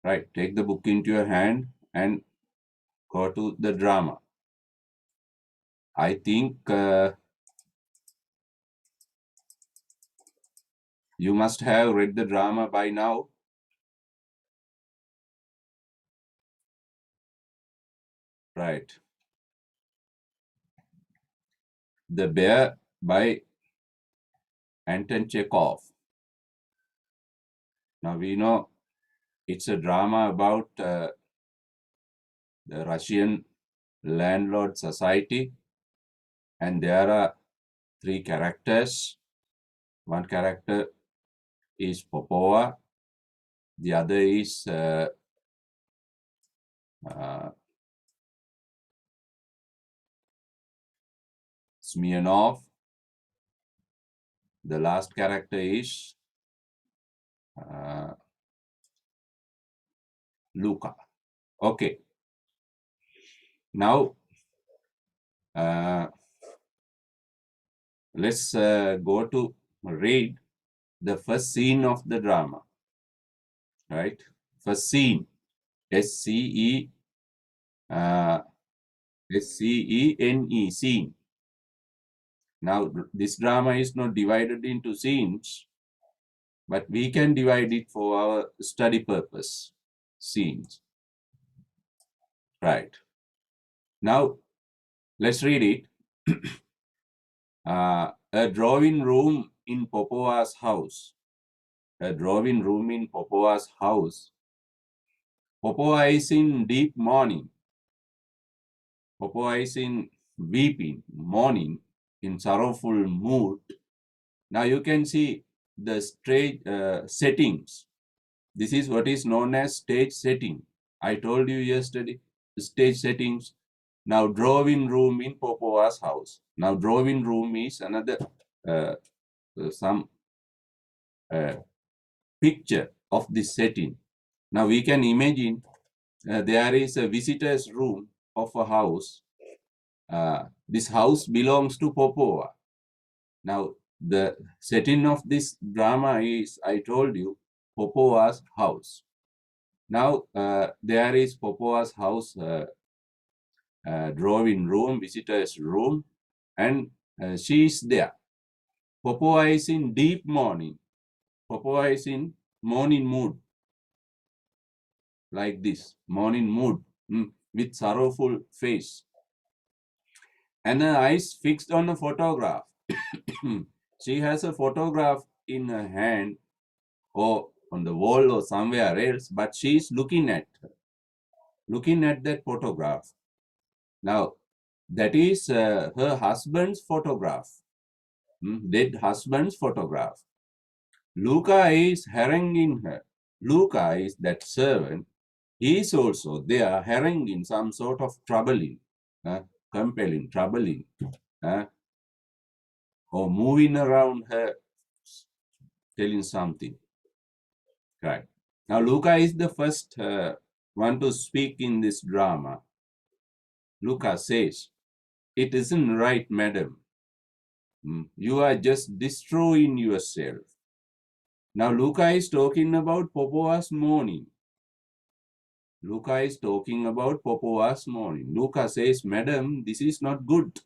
Right. Take the book into your hand and go to the drama. I think you must have read the drama by now. Right. The Bear by Anton Chekhov. Now we know it's a drama about the Russian landlord society, and there are three characters. One character is Popova, the other is Smirnov, the last character is Luca. Okay. Now, let's go to read the first scene of the drama. Right? First scene, SCENE, scene. Now, this drama is not divided into scenes, but we can divide it for our study purpose. Scenes. Right. Now, let's read it. A drawing room in Popova's house. A drawing room in Popova's house. Popova is in deep mourning. Popova is in weeping, mourning, in sorrowful mood. Now you can see the stage settings. This is what is known as stage setting. I told you yesterday, stage settings. Now drawing room in Popova's house. Now drawing room is another some picture of this setting. Now we can imagine there is a visitor's room of a house. This house belongs to Popova. Now the setting of this drama is, I told you, Popova's house. Now there is Popova's house drawing room, visitor's room, and she is there. Popova is in deep mourning. Popova is in mourning mood, like this, mourning mood, with sorrowful face. And her eyes fixed on a photograph. She has a photograph in her hand or on the wall or somewhere else, but she is looking at that photograph. Now, that is her husband's photograph, dead husband's photograph. Luca is haranguing her. Luca is that servant. He is also there haranguing, some sort of troubling, compelling, troubling, or moving around her, telling something. Right. Now, Luca is the first one to speak in this drama. Luca says, "It isn't right, madam. You are just destroying yourself." Now, Luca is talking about Popova's mourning. Luca is talking about Popova's mourning. Luca says, "Madam, this is not good.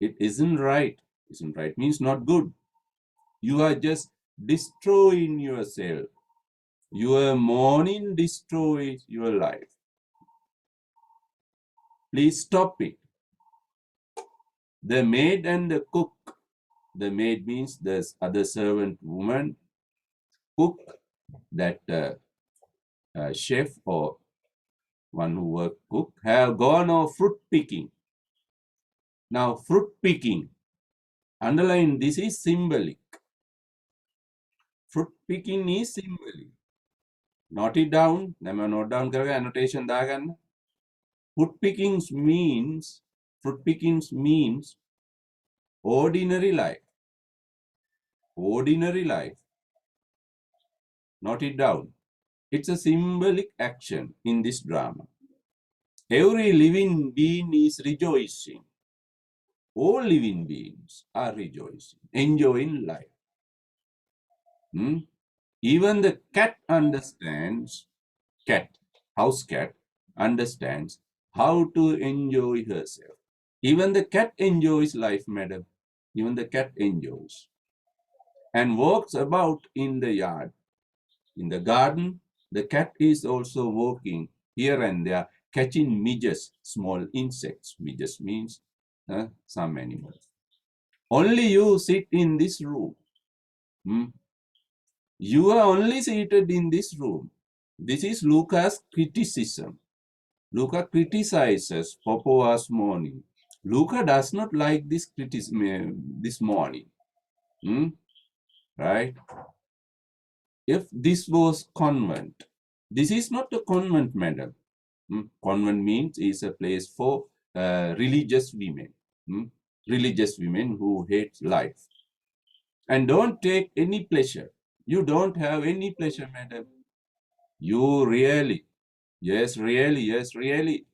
It isn't right." Isn't right means not good. You are just destroying yourself. Your mourning destroys your life. Please stop it. The maid and the cook. The maid means the other servant woman. Cook, that chef or one who work cook, have gone off fruit picking. Now, fruit picking, underline, this is symbolic. Fruit picking is symbolic. Note it down. Note down karega annotation dagan. Fruit pickings means ordinary life. Ordinary life. Note it down. It's a symbolic action in this drama. Every living being is rejoicing. All living beings are rejoicing, enjoying life. Even the cat understands cat, house cat, understands how to enjoy herself. Even the cat enjoys life, madam. Even the cat enjoys and walks about in the yard. In the garden, the cat is also walking here and there, catching midges, small insects. Midges means some animals. Only you sit in this room. Hmm? You are only seated in this room. This is Luca's criticism. Luca criticizes Popoa's morning. Luca does not like this criticism this morning. Hmm? Right? If this was convent, this is not a convent, madam. Convent means is a place for religious women. Religious women who hate life and don't take any pleasure. You don't have any pleasure, madam. You really, yes, really, yes, really.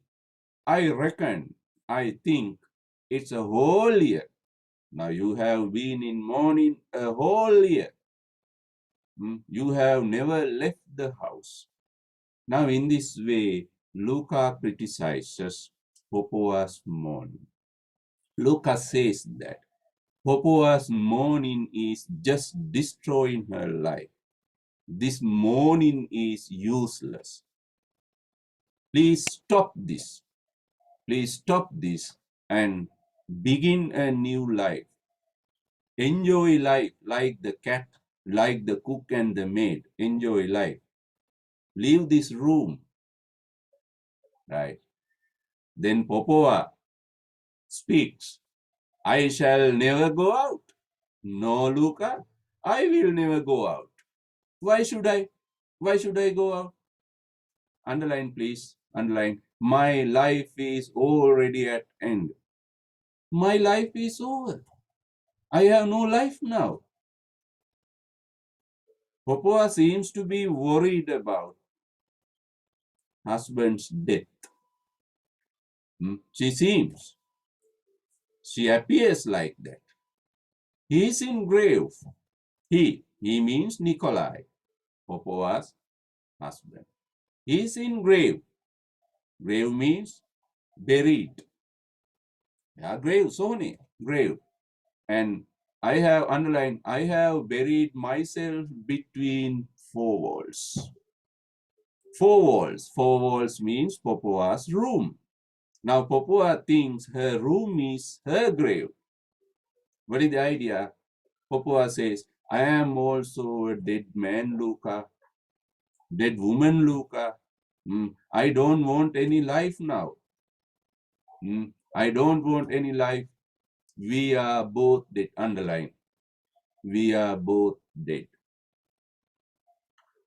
I reckon, I think it's a whole year. Now you have been in mourning a whole year. You have never left the house. Now in this way, Luca criticizes Popoa's mourning. Luca says that Popoa's mourning is just destroying her life. This mourning is useless. Please stop this. Please stop this and begin a new life. Enjoy life like the cat, like the cook and the maid. Enjoy life. Leave this room. Right. Then Popoa speaks. I shall never go out. No, Luca, I will never go out. Why should I? Why should I go out? Underline, please. Underline. My life is already at end. My life is over. I have no life now. Popoa seems to be worried about husband's death. She seems. She appears like that. He is in grave. He means Nikolai, Popoa's husband. He is in grave. Grave means buried. Yeah, grave, Sony, grave. And I have underlined, I have buried myself between four walls. Four walls. Four walls means Popoa's room. Now Popoa thinks her room is her grave. What is the idea? Popoa says, I am also a dead man, Luca. Dead woman, Luca. I don't want any life now. I don't want any life. We are both dead. Underline. We are both dead.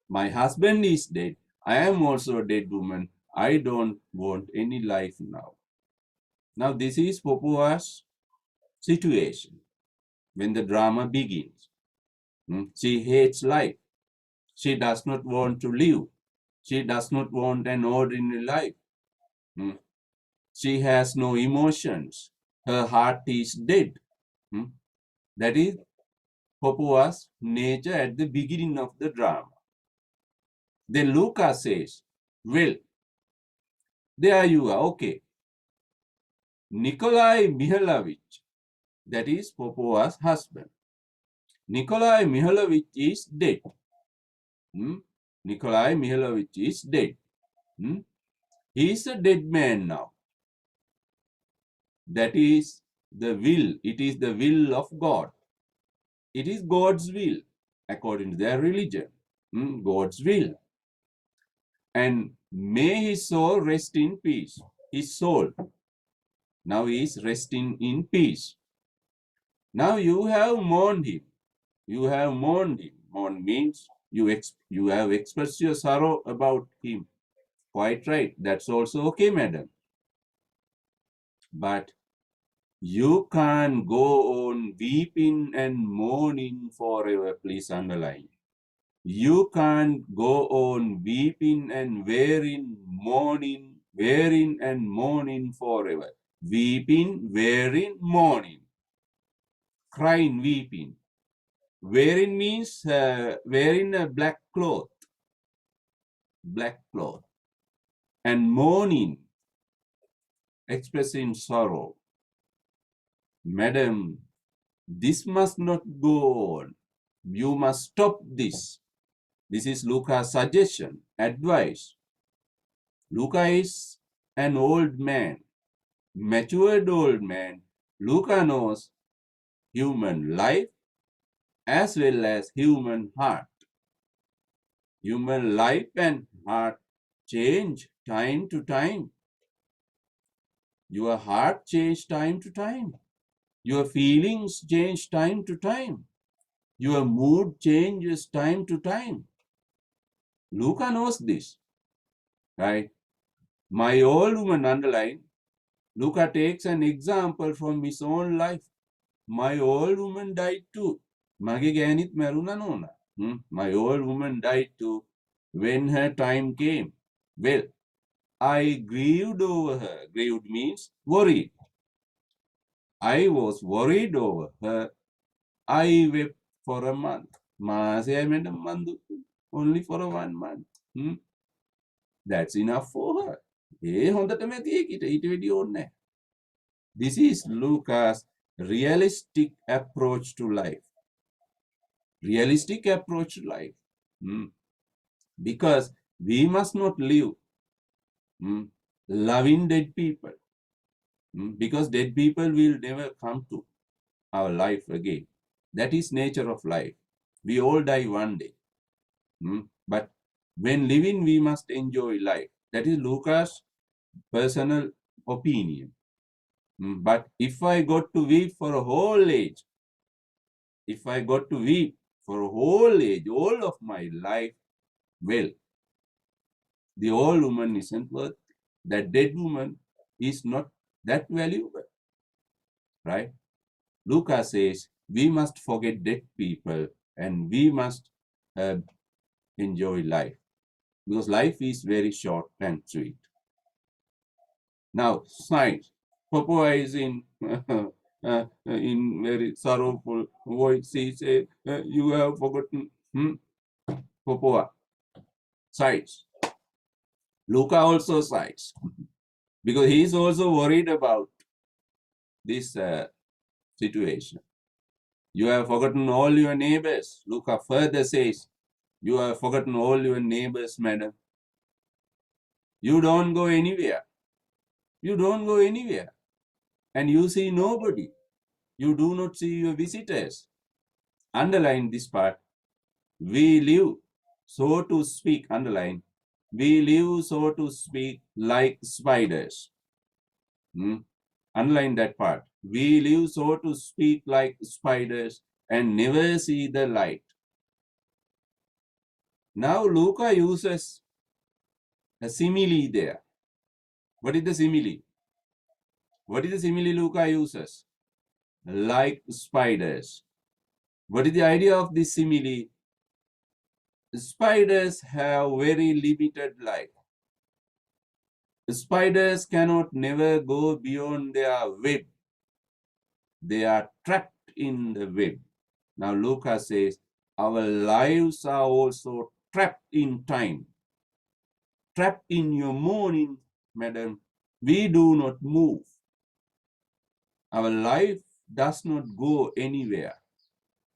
My husband is dead. I am also a dead woman. I don't want any life now. Now, this is Popoa's situation when the drama begins. She hates life. She does not want to live. She does not want an ordinary life. She has no emotions. Her heart is dead. That is Popoa's nature at the beginning of the drama. Then Luca says, well, there you are, okay. Nikolai Mihailovich, that is Popoa's husband. Nikolai Mihailovich is dead. Nikolai Mihailovich is dead. He is a dead man now. That is the will. It is the will of God. It is God's will, according to their religion. God's will. And may his soul rest in peace. His soul now is resting in peace. Now you have mourned him. You have mourned him. Mourn means you have expressed your sorrow about him. Quite right. That's also okay, madam. But you can't go on weeping and mourning forever. Please underline. You can't go on weeping and mourning forever. Weeping, wearing, mourning. Crying, weeping. Wearing means wearing a black cloth. black cloth, and mourning, expressing sorrow. Madam, this must not go on. You must stop this. This is Luca's suggestion, advice. Luca is an old man, matured old man. Luca knows human life as well as human heart. Human life and heart change time to time. Your heart changes time to time. Your feelings change time to time. Your mood changes time to time. Luca knows this, right? My old woman underline, Luca takes an example from his own life. My old woman died too. Mage ගෑනිත් මැරුණා නෝනා. My old woman died too when her time came. Well, I grieved over her. Grieved means worried. I was worried over her. I wept for a month. මාසය madam මන්දු. Only for a 1 month. That's enough for her. හොඳටම ඇති ඒකිට ඊට වැඩි ඕනේ. This is Luca's realistic approach to life. Realistic approach to life. Because we must not live loving dead people. Because dead people will never come to our life again. That is nature of life. We all die one day. But when living, we must enjoy life. That is Luca's personal opinion. But if I got to weep for a whole age, if I got to weep for a whole age, all of my life, well, the old woman isn't worth it. That dead woman is not that valuable, right? Luca says we must forget dead people and we must enjoy life because life is very short and sweet. Now, science. Papua is in very sorrowful voice. He says, you have forgotten Papua. Sighs. Luca also sighs because he is also worried about this situation. You have forgotten all your neighbors. Luca further says, you have forgotten all your neighbors, madam. You don't go anywhere. You don't go anywhere. And you see nobody. You do not see your visitors. Underline this part. We live, so to speak, underline. We live, so to speak, like spiders. Underline that part. We live, so to speak, like spiders and never see the light. Now Luca uses a simile there. What is the simile? What is the simile Luca uses? Like spiders. What is the idea of this simile? Spiders have very limited life. Spiders cannot never go beyond their web. They are trapped in the web. Now Luca says, our lives are also trapped in time. Trapped in your morning, madam. We do not move. Our life does not go anywhere.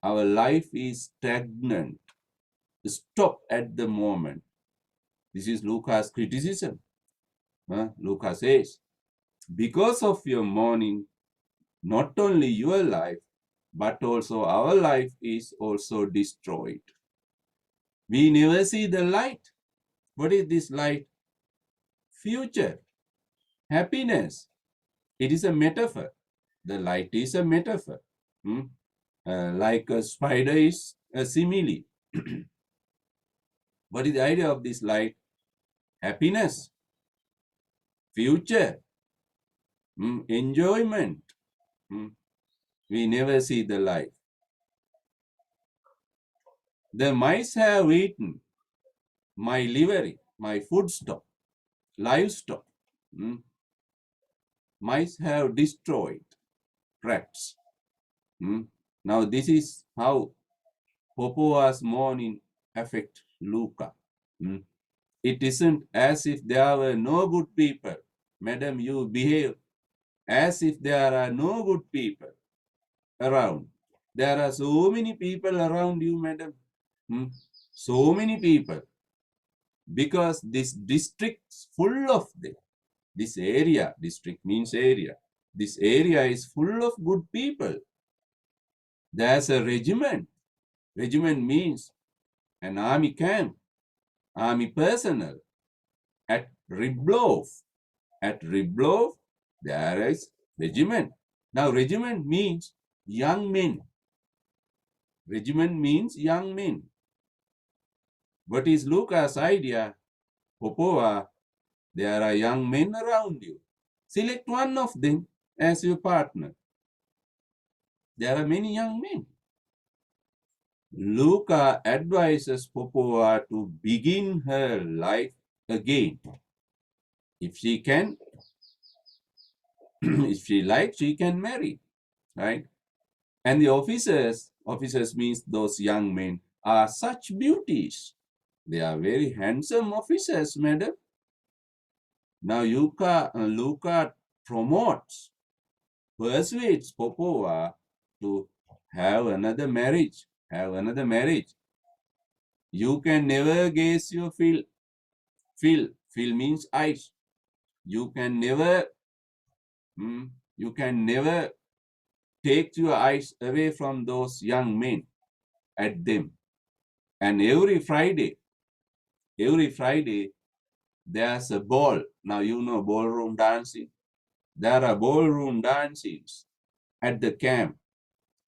Our life is stagnant. Stop at the moment. This is Luca's criticism. Luca says, because of your mourning, not only your life, but also our life is also destroyed. We never see the light. What is this light? Future, happiness. It is a metaphor. The light is a metaphor. Like a spider is a simile. What is the idea of this light? Happiness, future, enjoyment. We never see the light. The mice have eaten my livery, my foodstuff, livestock. Mice have destroyed rats. Now this is how Popoa's mourning affect Luca. It isn't as if there were no good people. Madam, you behave as if there are no good people around. There are so many people around you, madam. So many people. Because this district's full of them. This area, district means area. This area is full of good people. There's a regiment. Regiment means an army camp, army personnel. At Riblov, there is regiment. Now, regiment means young men. Regiment means young men. What is Lucas' idea? Popova, there are young men around you. Select one of them as your partner. There are many young men. Luca advises Popova to begin her life again. If she can, if she likes, she can marry, right? And the officers means those young men, are such beauties. They are very handsome officers, madam. Now Luca promotes, persuades Popova to have another marriage. You can never gaze your fill. Fill means eyes. You can never take your eyes away from those young men at them. And every Friday, there's a ball. Now you know ballroom dancing. There are ballroom dancings at the camp.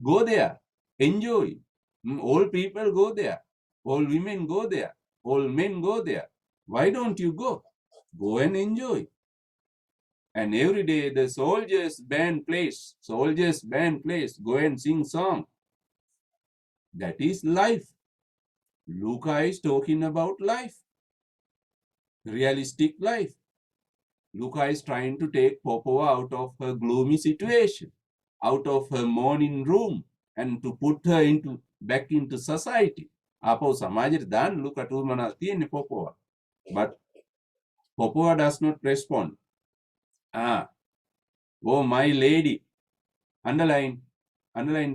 Go there, enjoy. All people go there. All women go there. All men go there. Why don't you go? Go and enjoy. And every day the soldiers band plays. Go and sing song. That is life. Luca is talking about life. Realistic life. Luca is trying to take Popova out of her gloomy situation, out of her mourning room, and to put her back into society. Apo samajir dan Luca tu manalti Popova. But Popova does not respond. Oh, my lady. Underline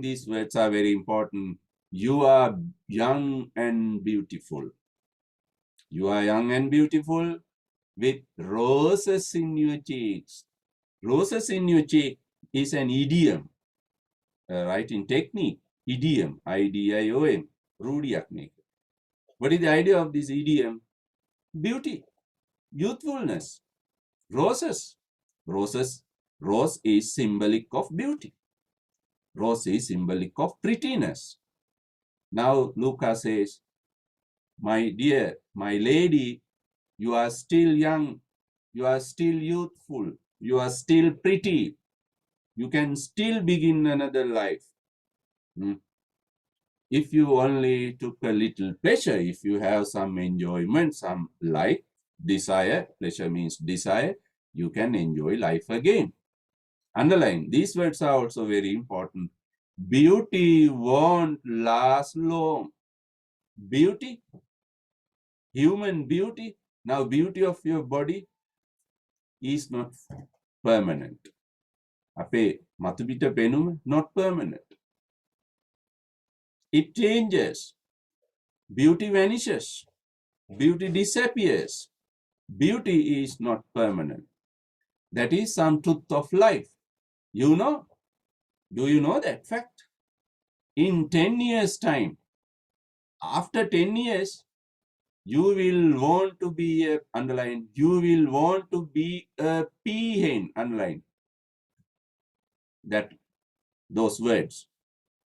these words are very important. You are young and beautiful. You are young and beautiful with roses in your cheeks. Roses in your cheek is an idiom, writing technique. Idiom, I-D-I-O-M, rudiak. What is the idea of this idiom? Beauty, youthfulness, roses. Rose is symbolic of beauty. Rose is symbolic of prettiness. Now Luca says, my dear, my lady, you are still young, you are still youthful, you are still pretty. You can still begin another life. If you only took a little pleasure, if you have some enjoyment, some like, desire, pleasure means desire, you can enjoy life again. Underline, these words are also very important. Beauty won't last long. Beauty, human beauty, now beauty of your body is not permanent. Ape matupita penum, not permanent. It changes. Beauty vanishes. Beauty disappears. Beauty is not permanent. That is some truth of life. You know? Do you know that fact? In 10 years' time, after 10 years, you will want to be a, underline, you will want to be a peahen, underline that, those words.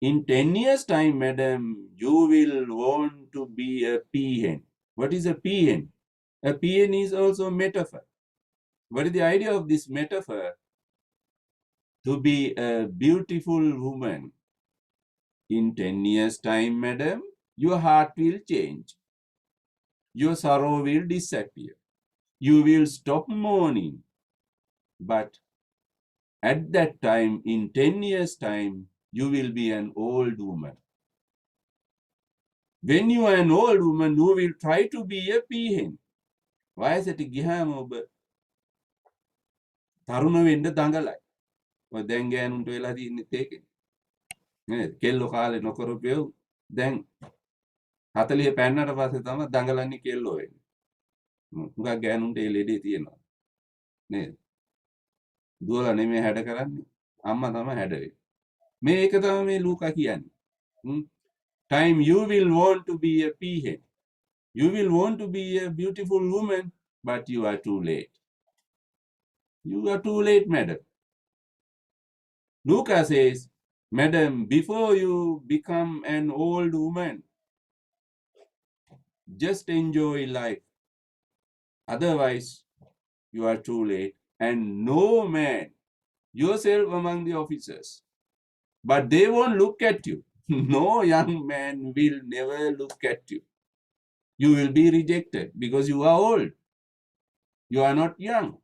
In 10 years' time, madam, you will want to be a peahen. What is a peahen? A peahen is also a metaphor. What is the idea of this metaphor? To be a beautiful woman. In 10 years' time, madam, your heart will change. Your sorrow will disappear. You will stop mourning. But at that time, in 10 years' time, you will be an old woman. When you are an old woman, you will try to be a peahen. වයසට ගියාම ඔබ තරුණ වෙන්න දඟලයි. ඔය දැන් ගෑනුන්ට වෙලා තියෙන්නේ ඒකනේ. නේද? කෙල්ලෝ කාලේ නොකරපෙව් දැන් 40 පෑන්නට පස්සේ තමයි දඟලන්නේ කෙල්ලෝ වෙන්නේ. මුගක් ගෑනුන්ට ඒ ලෙඩේ තියෙනවා. නේද? දුවලා නෙමෙයි හැඩ කරන්නේ. අම්මා තමයි හැඩ වෙන්නේ. මේක තමයි මේ ලූකා කියන්නේ. Time you will want to be a peahen. You will want to be a beautiful woman, but you are too late. You are too late, madam. Luca says, madam, before you become an old woman, just enjoy life. Otherwise, you are too late. And no man, yourself among the officers. But they won't look at you. No young man will never look at you. You will be rejected because you are old. You are not young.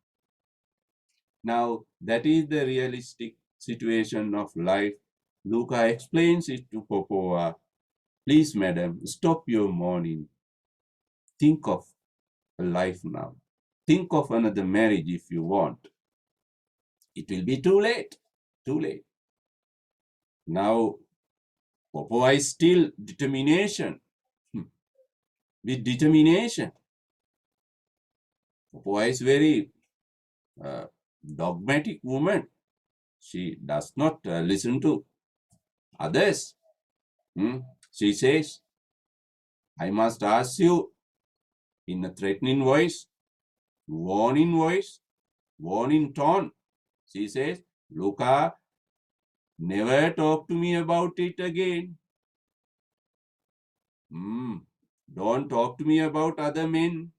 Now, that is the realistic situation of life. Luca explains it to Popova. Please, madam, stop your mourning. Think of a life now. Think of another marriage if you want. It will be too late. Too late. Now, Popova is still determination. With determination. Popova is very dogmatic woman. She does not listen to others. She says, I must ask you in a threatening voice, warning tone. She says, Luca, never talk to me about it again. Don't talk to me about other men.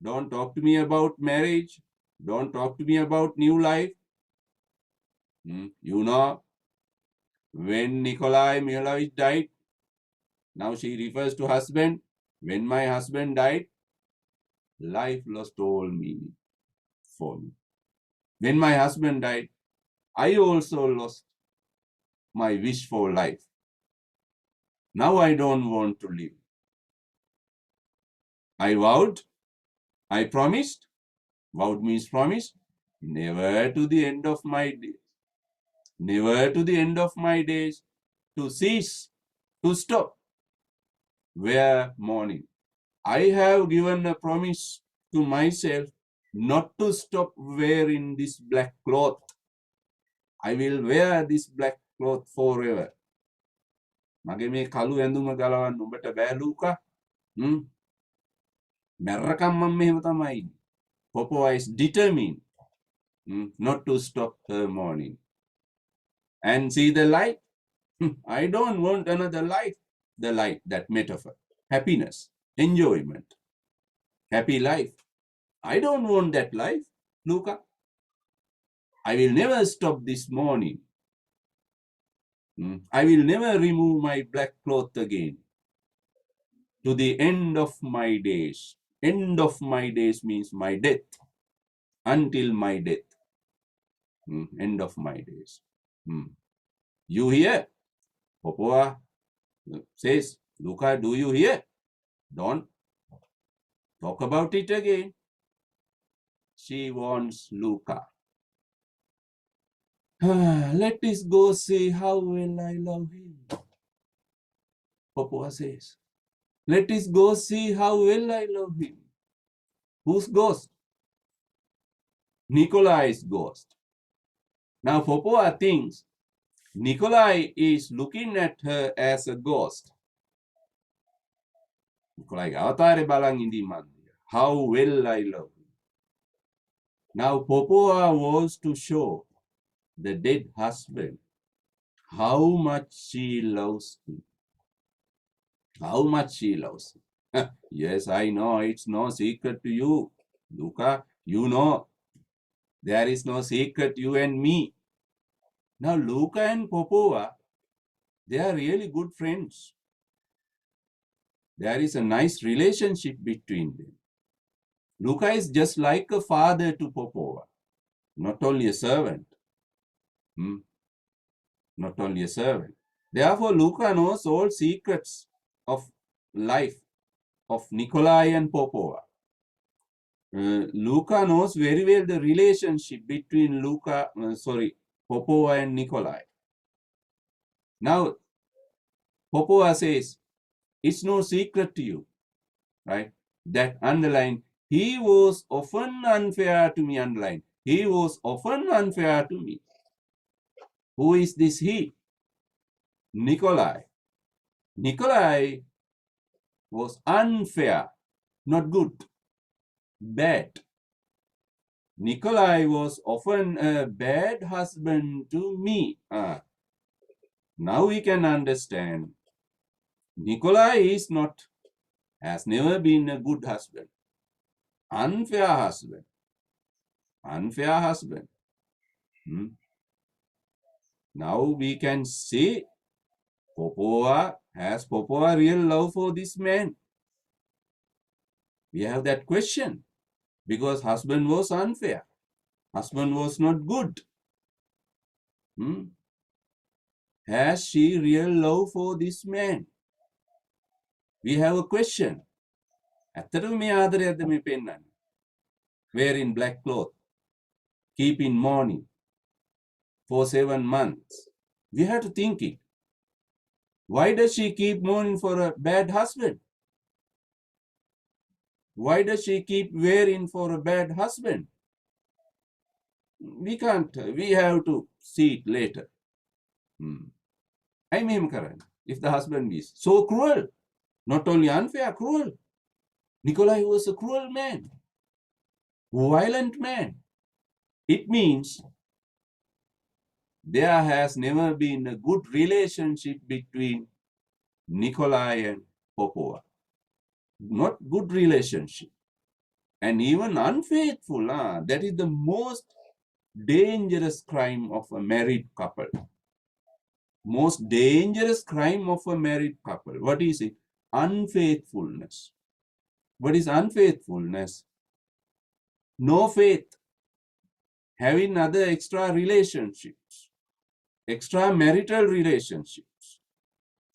Don't talk to me about marriage. Don't talk to me about new life. You know, when Nikolai Mikhailovich died, now she refers to husband. When my husband died, life lost all meaning for me. When my husband died, I also lost my wish for life. Now I don't want to live. I vowed, I promised, vowed means promise, never to the end of my days, never to the end of my days to cease, to stop, wear mourning. I have given a promise to myself not to stop wearing this black cloth. I will wear this black cloth forever. මගේ මේ කළු ඇඳුම ගලවන්න උඹට බෑ ලූකා. මැරරකම් මම මෙහෙම තමයි. Popova is determined not to stop her mourning. And see the light? I don't want another life. The light, that metaphor. Happiness, enjoyment, happy life. I don't want that life, Luca. I will never stop this mourning. I will never remove my black cloth again. To the end of my days. End of my days means my death. Until my death. End of my days. You hear? Popova says, Luca, do you hear? Don't talk about it again. She wants Luca. Let us go see how well I love him. Popova says, let us go see how well I love him. Whose ghost? Nikolai's ghost. Now Popova thinks Nikolai is looking at her as a ghost. Nikolai avatare balang indimandi. How well I love him. Now Popova wants to show the dead husband how much she loves him. How much she loves him. Yes, I know it's no secret to you, Luca. You know there is no secret, you and me. Now Luca and Popova, they are really good friends. There is a nice relationship between them. Luca is just like a father to Popova, not only a servant. Not only a servant. Therefore, Luca knows all secrets of life of Nikolai and Popova. Luca knows very well the relationship between Popova and Nikolai. Now, Popova says, it's no secret to you, right? That underline, he was often unfair to me, underline. He was often unfair to me. Who is this he? Nikolai. Nikolai was unfair, not good, bad. Nikolai was often a bad husband to me. Now we can understand Nikolai has never been a good husband. Unfair husband. Unfair husband. Now we can see has Popova real love for this man? We have that question because husband was unfair. Husband was not good. Has she real love for this man? We have a question. ඇත්තටම මේ ආදරයක්ද මේ පෙන්වන්නේ? Wearing black cloth, keeping mourning for 7 months. We have to think it. Why does she keep mourning for a bad husband? Why does she keep wearing for a bad husband? We can't. We have to see it later. I mean, if the husband is so cruel, not only unfair, cruel. Nikolai was a cruel man, violent man. It means there has never been a good relationship between Nikolai and Popova. Not good relationship. And even unfaithful. That is the most dangerous crime of a married couple. Most dangerous crime of a married couple. What is it? Unfaithfulness. What is unfaithfulness? No faith. Having other extra relationships. Extramarital relationships.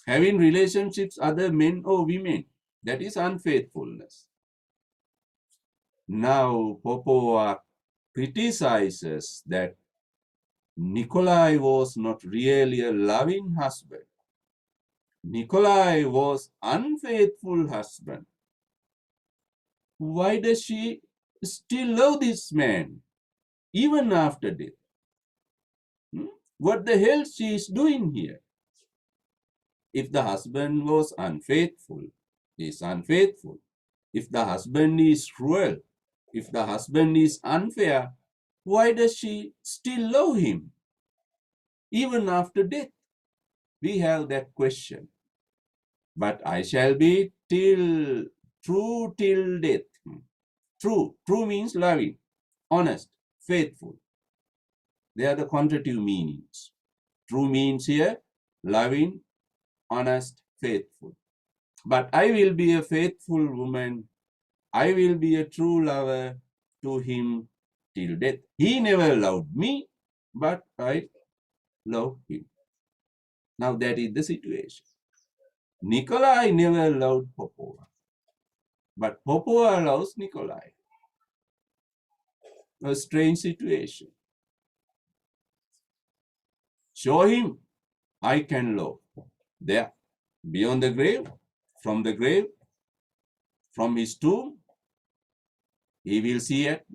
Having relationships other men or women. That is unfaithfulness. Now Popova criticizes that Nikolai was not really a loving husband. Nikolai was unfaithful husband. Why does she still love this man even after death? What the hell she is doing here? If the husband was unfaithful, is unfaithful. If the husband is cruel, if the husband is unfair, why does she still love him even after death? We have that question. But I shall be true till death. True means loving, honest, faithful. They are the contractive meanings. True means here loving, honest, faithful. But I will be a faithful woman. I will be a true lover to him till death. He never loved me, but I love him. Now that is the situation. Nikolai never loved Popova, but Popova loves Nikolai. A strange situation. Show him I can love. There, beyond the grave, from his tomb, he will see it.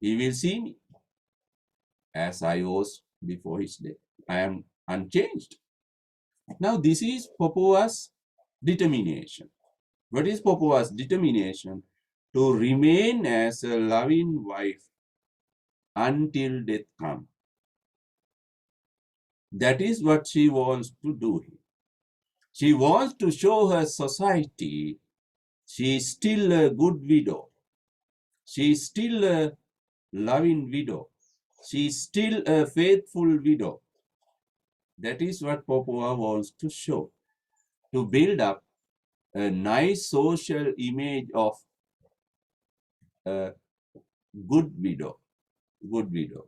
He will see me as I was before his death. I am unchanged. Now this is Popova's determination. What is Popova's determination? To remain as a loving wife until death comes. That is what she wants to do. She wants to show her society she is still a good widow. She is still a loving widow. She is still a faithful widow. That is what Popova wants to show. To build up a nice social image of a good widow. Good widow.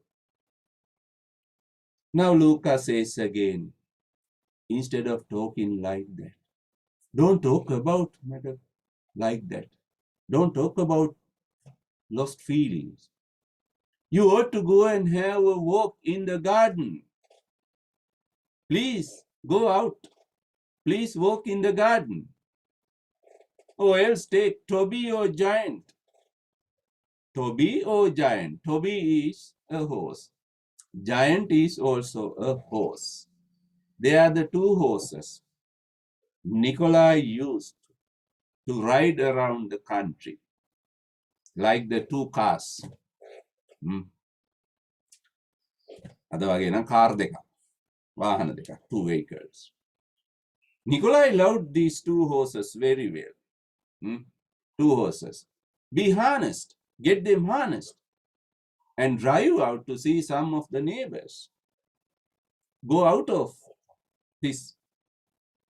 Now Luca says again, instead of talking like that, don't talk about matter like that. Don't talk about lost feelings. You ought to go and have a walk in the garden. Please go out. Please walk in the garden. Or else take Toby or Giant. Toby or Giant. Toby is a horse. Giant is also a horse. They are the two horses Nikolai used to ride around the country, like the two cars. අද වගේ නම් car දෙකක්, වාහන දෙකක්, two vehicles. Nikolai loved these two horses very well. Two horses. Be harnessed, get them harnessed, and drive out to see some of the neighbors. Go out of this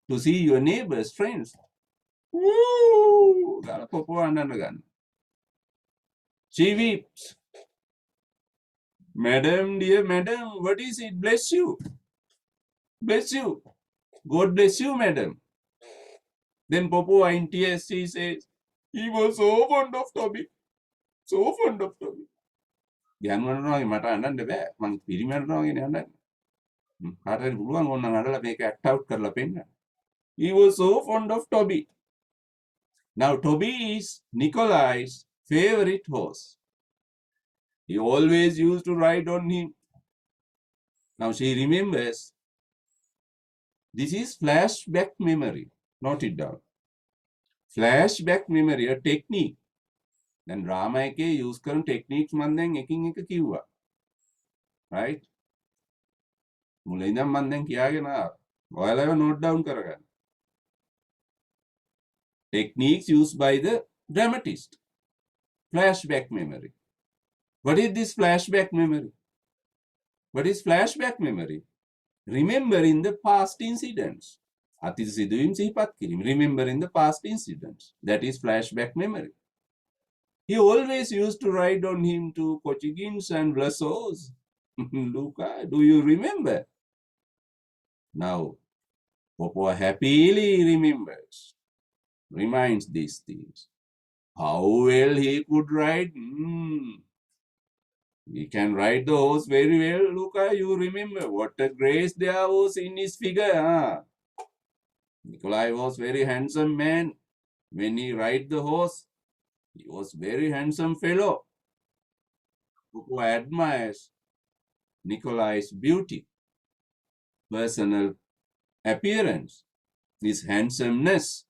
to see your neighbors, friends. Woo! She weeps. Madam, dear madam, what is it? Bless you. Bless you. God bless you, madam. Then Popo in tears, she says, he was so fond of Toby. So fond of Toby. ගෑනුවන්ට මට අඬන්න බෑ. මං පිරිමැඩනවා කියන අඬන්න. කාටද පුළුවන් ඕන නම් අඬලා මේක act out කරලා පෙන්නන්න. He was so fond of Toby. Now Toby is Nikolai's favorite horse. He always used to ride on him. Now she remembers. This is flashback memory. Note it down. Flashback memory, a technique. දැන් drama එකේ use කරන techniques මම දැන් එකින් එක කිව්වා. Right? මුලින් ඉඳන් මම දැන් කියාගෙන ආවා. ඔයාලා ඒවා note down කරගන්න. Techniques used by the dramatist. Flashback memory. What is this flashback memory? What is flashback memory? Remembering the past incidents. අතීත සිදුවීම් සිහිපත් කිරීම. Remembering the past incidents. That is flashback memory. He always used to ride on him to Kochigins and Vlassos. Luca, do you remember? Now, Popo happily reminds these things. How well he could ride. He can ride the horse very well. Luca, you remember what a grace there was in his figure. Huh? Nikolai was very handsome man. When he ride the horse, he was very handsome fellow. Popo admires Nikolai's beauty, personal appearance, his handsomeness.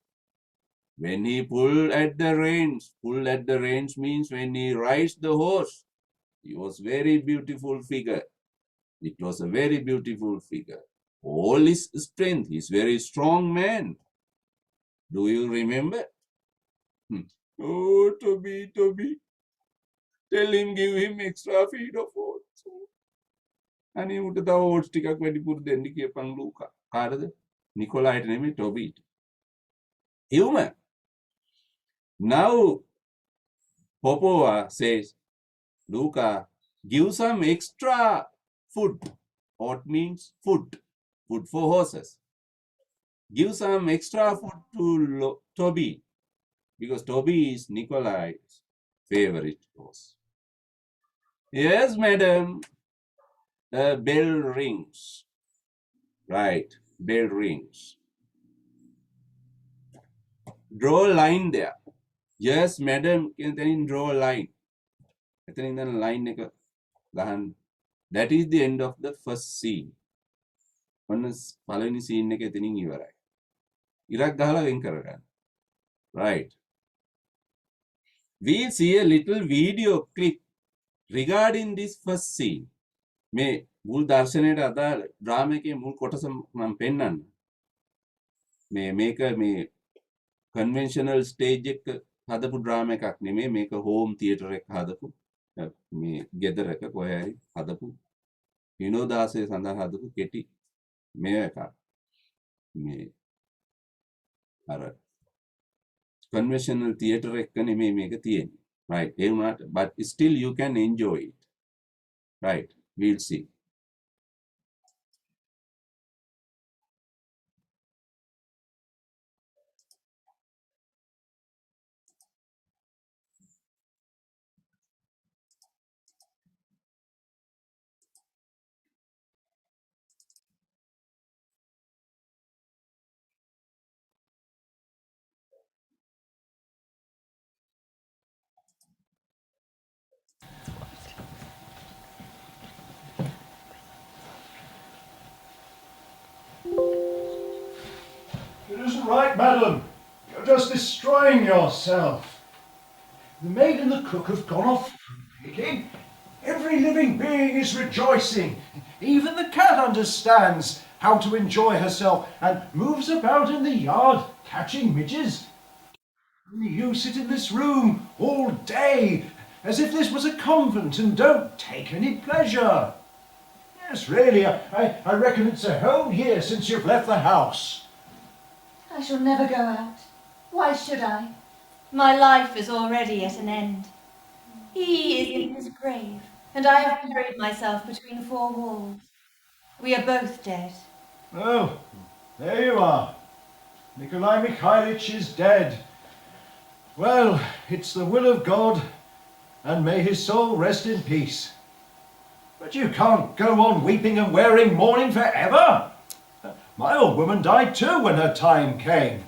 When he pulled at the reins means when he rides the horse, he was very beautiful figure. It was a very beautiful figure. All his strength, he's very strong man. Do you remember? Oh, Toby, tell him, give him extra feed of oats. අනේ උට තව oats ටිකක් වැඩිපුර දෙන්න කියපන් ලූකා. කාටද? නිකොලායිට නෙමෙයි ටොබීට. Humor. Now Popoa says, Luca, give some extra food. Oat means food for horses. Give some extra food to Toby, because Toby is Nikolai's favorite horse. Yes, madam. The bell rings. Right, bell rings. Draw a line there. Yes, madam. Then draw a line. Then line ගහන්න. That is the end of the first scene. ඔන්න පළවෙනි scene එක එතනින් ඉවරයි. ඉරක් ගහලා වෙන් කරගන්න. Right. We see a little video clip regarding this first scene. මේ මුල් දර්ශනයට අදාළ ඩ්‍රාමා එකේ මුල් කොටස මම පෙන්නන්න. මේක මේ conventional stage එක හදපු ඩ්‍රාමා එකක් නෙමෙයි. මේක home theater එක හදපු මේ ගෙදරක කොහේ හරි හදපු විනෝදාසය සඳහා හදපු කෙටි මේ එකක්. මේ අර conventional theater එක නෙමෙයි මේක තියෙන්නේ. Right. ඒ වුණාට but still you can enjoy it. Right. We'll see. It isn't right, madam. You're just destroying yourself. The maid and the cook have gone off picking. Every living being is rejoicing. Even the cat understands how to enjoy herself and moves about in the yard catching midges. You sit in this room all day as if this was a convent and don't take any pleasure. Yes, really, I reckon it's a whole year since you've left the house. I shall never go out. Why should I? My life is already at an end. He is in his grave, and I have buried myself between four walls. We are both dead. Oh, there you are. Nikolai Mikhailich is dead. Well, it's the will of God, and may his soul rest in peace. But you can't go on weeping and wearing mourning forever. My old woman died too when her time came.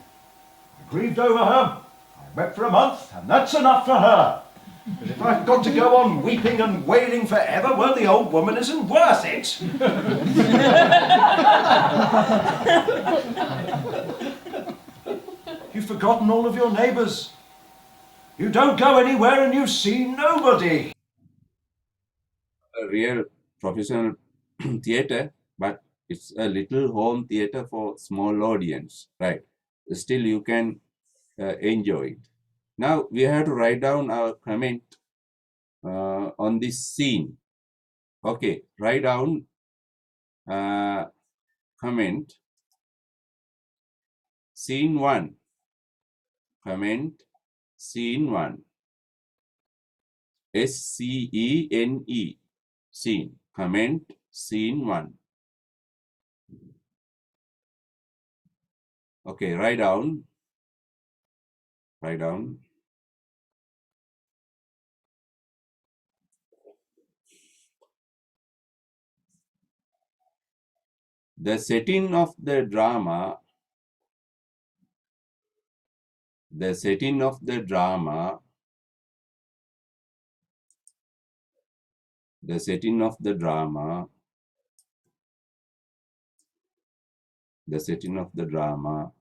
I grieved over her. I wept for a month, and that's enough for her. But if I've got to go on weeping and wailing forever, well, the old woman isn't worth it. You've forgotten all of your neighbours. You don't go anywhere and you see nobody. A real professional theater, but it's a little home theater for small audience, right? Still, you can enjoy it. Now we have to write down our comment on this scene. Okay, write down comment scene 1. Comment scene 1. SCENE, scene. Comment scene 1. Okay, write down. Write down. The setting of the drama. The setting of the drama. The setting of the drama. The setting of the drama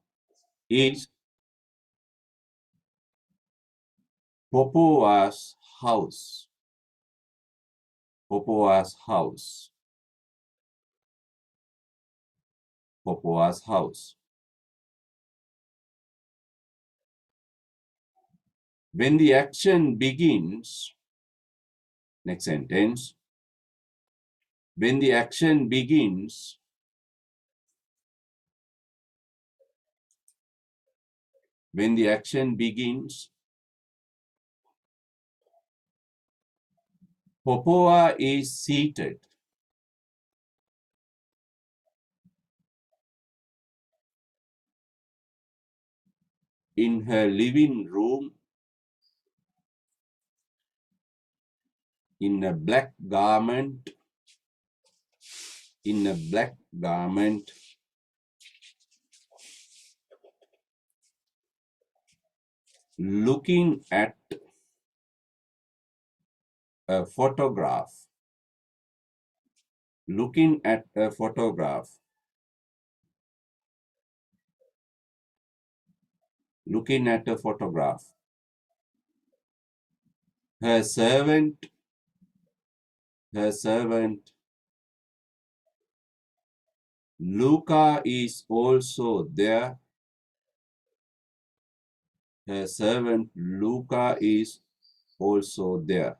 is Popoa's house. Popoa's house. Popoa's house. When the action begins, next sentence, when the action begins, when the action begins, Popoa is seated. In her living room in a black garment, looking at a photograph, looking at a photograph, looking at a photograph. Her servant, Luca is also there. Her servant Luca is also there.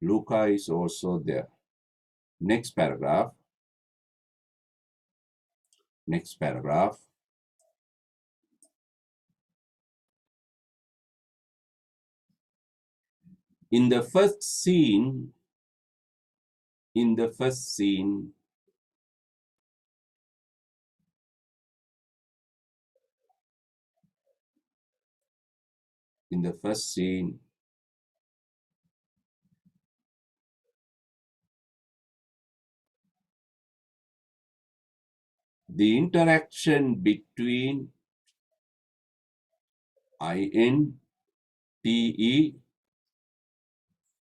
Luca is also there. Next paragraph. Next paragraph. In the first scene, in the first scene, in the first scene, the interaction between INTE,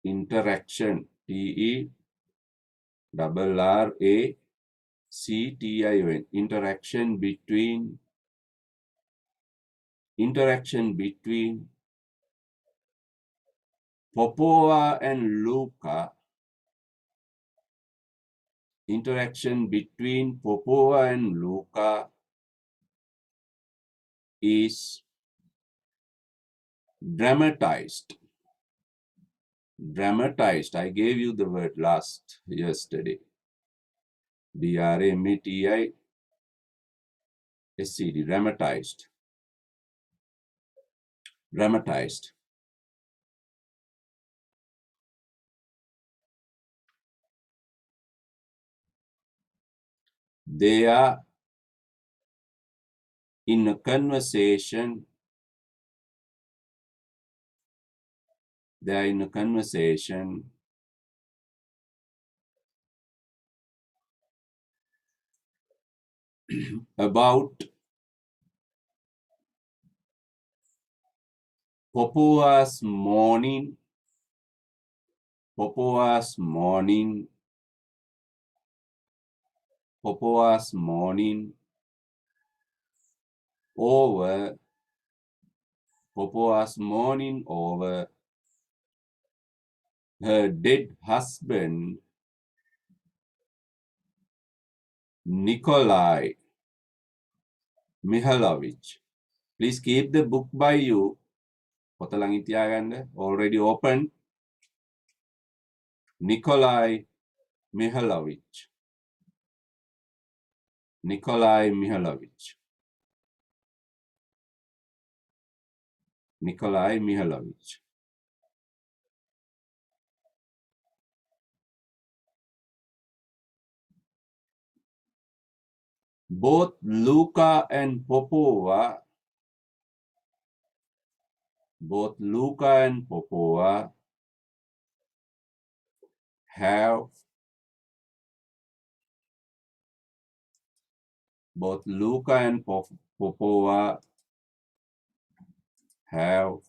interaction, TE, RACTION. Interaction between Popova and Luca. Interaction between Popova and Luca is dramatized. Dramatized. I gave you the word yesterday. DRAMATISCD. Dramatized. Dramatized. They are in a conversation. They are in a conversation about Popova's morning. Popova's morning. Popova's morning over. Popova's morning over her dead husband, Nikolai Mihailovich. Please keep the book by you. පොත ළඟින් තියාගන්න. Already open. Nikolai Mihailovich. Nikolai Mihailovich. Nikolai Mihailovich. Both Luca and Popova have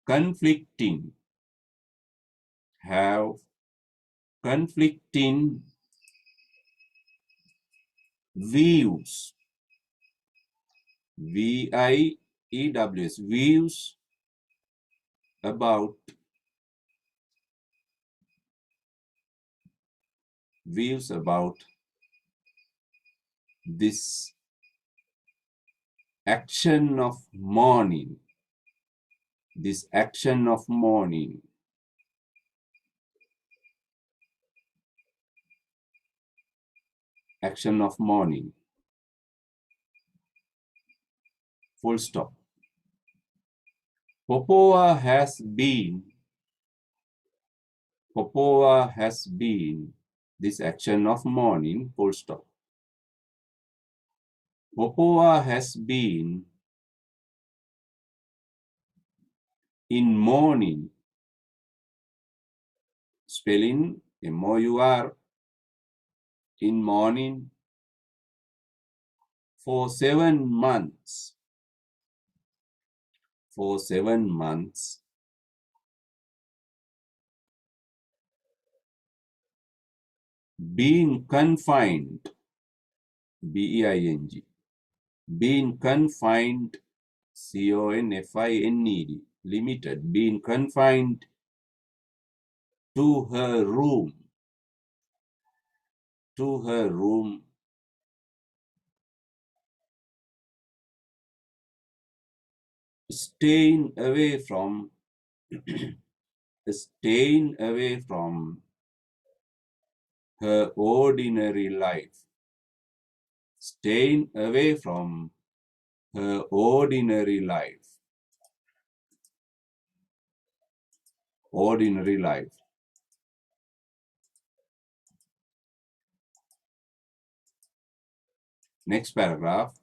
conflicting views. VIEWS. Views about this action of mourning. This action of mourning. Action of mourning. Full stop. Popova has been this action of mourning. Full stop. Popova has been in mourning. Spelling MOUR. In mourning for 7 months. For 7 months. Being confined. BEING. Being confined. CONFINED. Limited. Being confined to her room. To her room. Staying away from her ordinary life. Staying away from her ordinary life. Ordinary life. Next paragraph.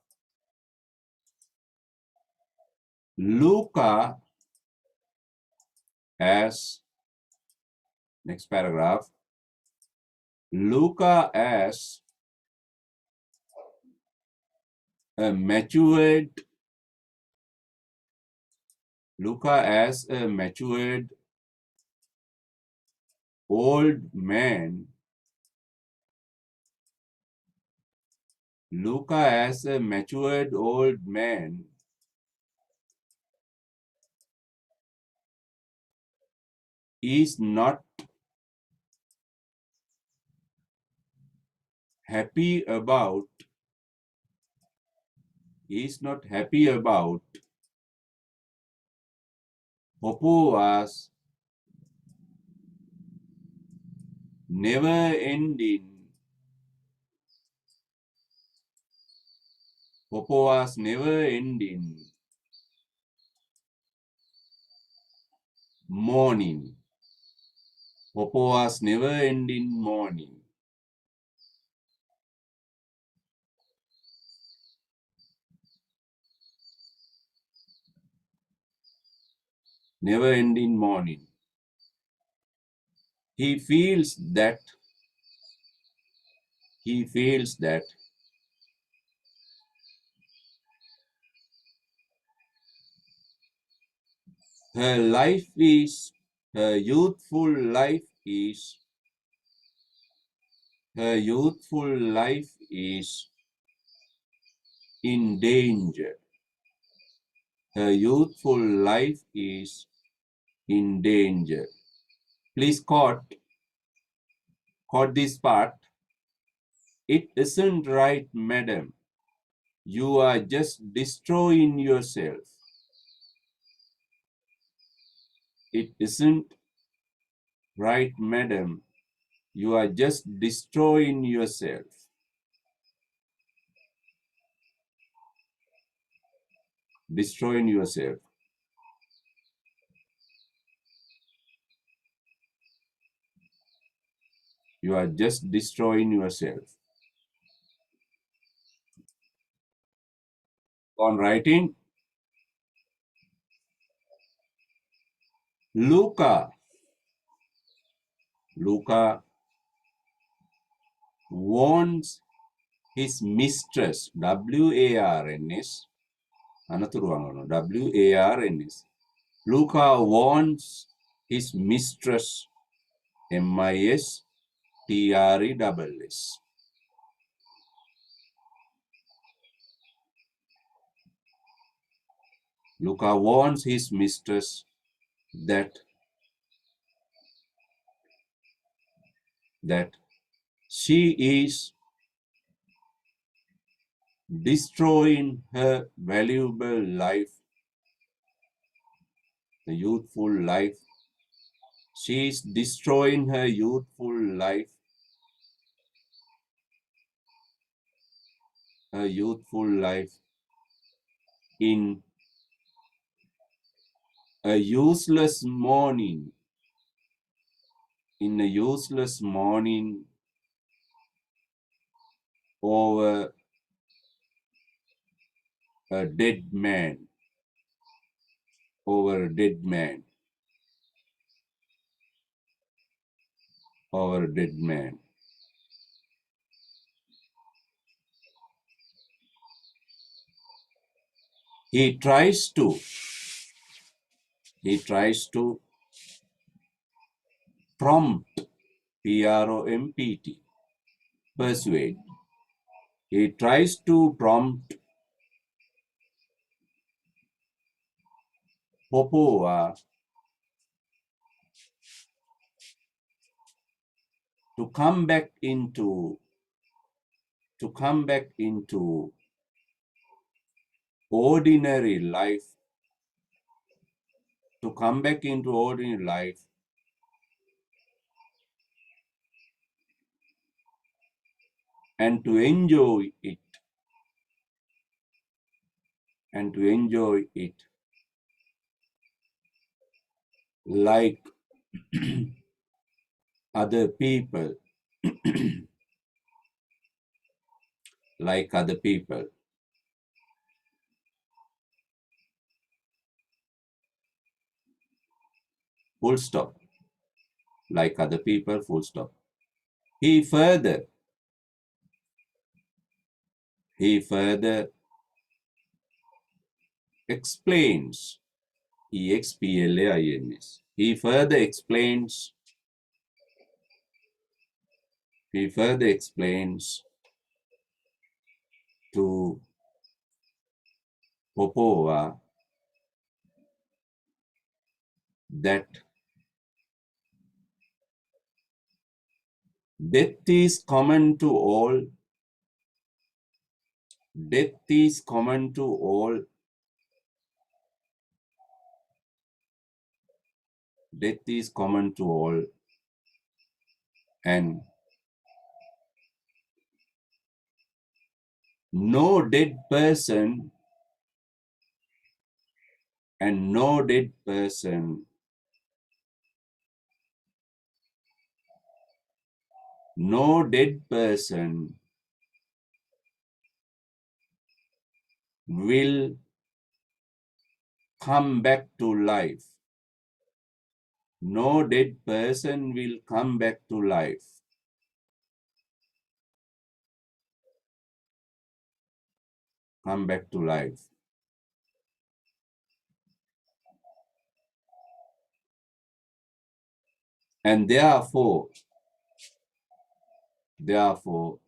Luca as, next paragraph. Luca as a matured old man, Luca as a matured old man is not happy about Popoa's never ending morning. Popoa's never ending morning. Never ending morning. He feels that her life is her youthful life is in danger. Her youthful life is in danger. Please quote this part. It isn't right, madam. You are just destroying yourself. It isn't right, madam. You are just destroying yourself. Destroying yourself. You are just destroying yourself. On writing, Luca warns his mistress, W-A-R-N-S, W-A-R-N-S. Luca warns his mistress, M-I-S-T-R-E-S-S. Luca warns his mistress that she is destroying her valuable life, the youthful life. She is destroying her youthful life, in a useless morning, over a dead man, over a dead man. He tries to prompt, P-R-O-M-P-T, persuade. He tries to prompt Popoa to come back into ordinary life, and to enjoy it like other people. Full stop. Like other people, full stop. He further explains, E-X-P-L-A-I-N-S. He further explains he further explains to Popova that death is common to all, death is common to all, death is common to all, and no dead person and no dead person, no dead person will come back to life. No dead person will come back to life. Come back to life. And therefore, the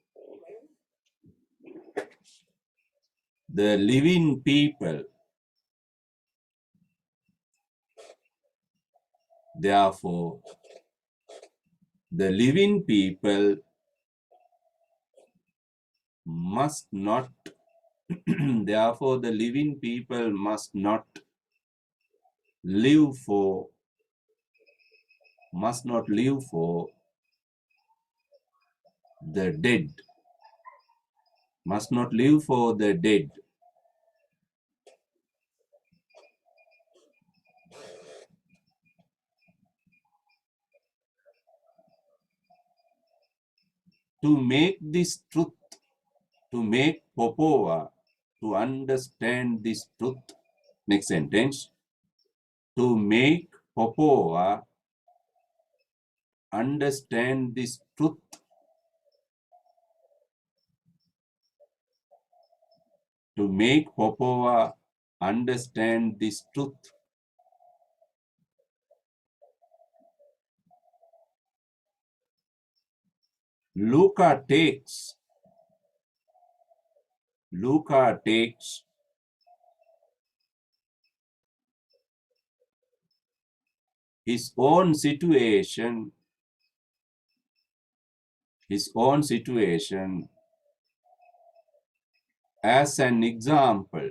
living people, therefore, the living people must not, therefore, the living people must not live for, must not live for the dead, must not live for the dead. To make this truth, to make Popova to understand this truth, next sentence, to make Popova understand this truth, to make Popova understand this truth, Luca takes his own situation, as an example.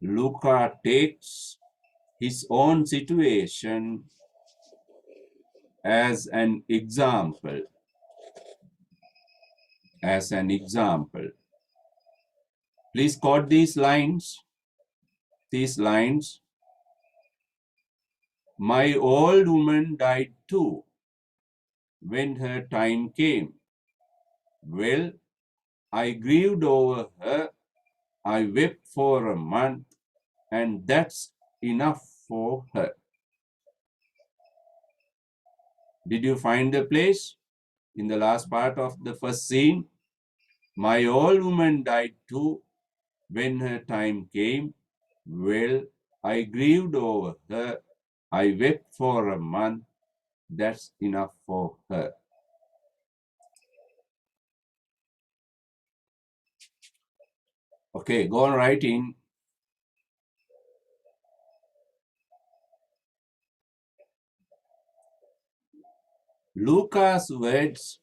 Luca takes his own situation as an example. As an example. Please quote these lines. These lines. My old woman died too when her time came. Well, I grieved over her. I wept for a month, and that's enough for her. Did you find the place? In the last part of the first scene, my old woman died too when her time came. Well, I grieved over her. I wept for a month. That's enough for her. Okay, go on writing. Luca's words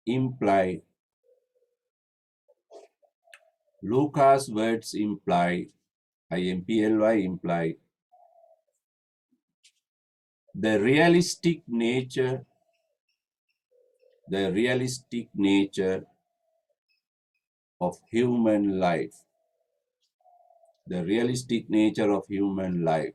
imply Luca's words imply imply the realistic nature of human life. The realistic nature of human life.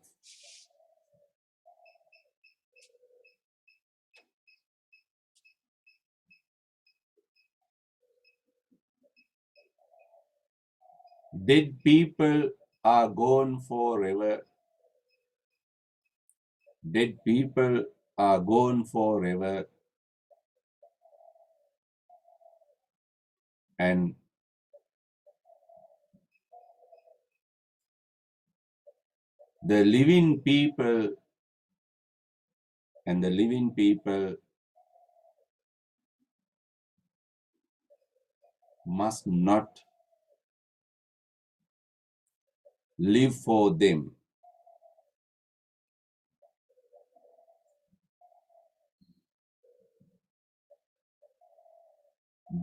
Dead people are gone forever. Dead people are gone forever. And The living people and the living people must not live for them.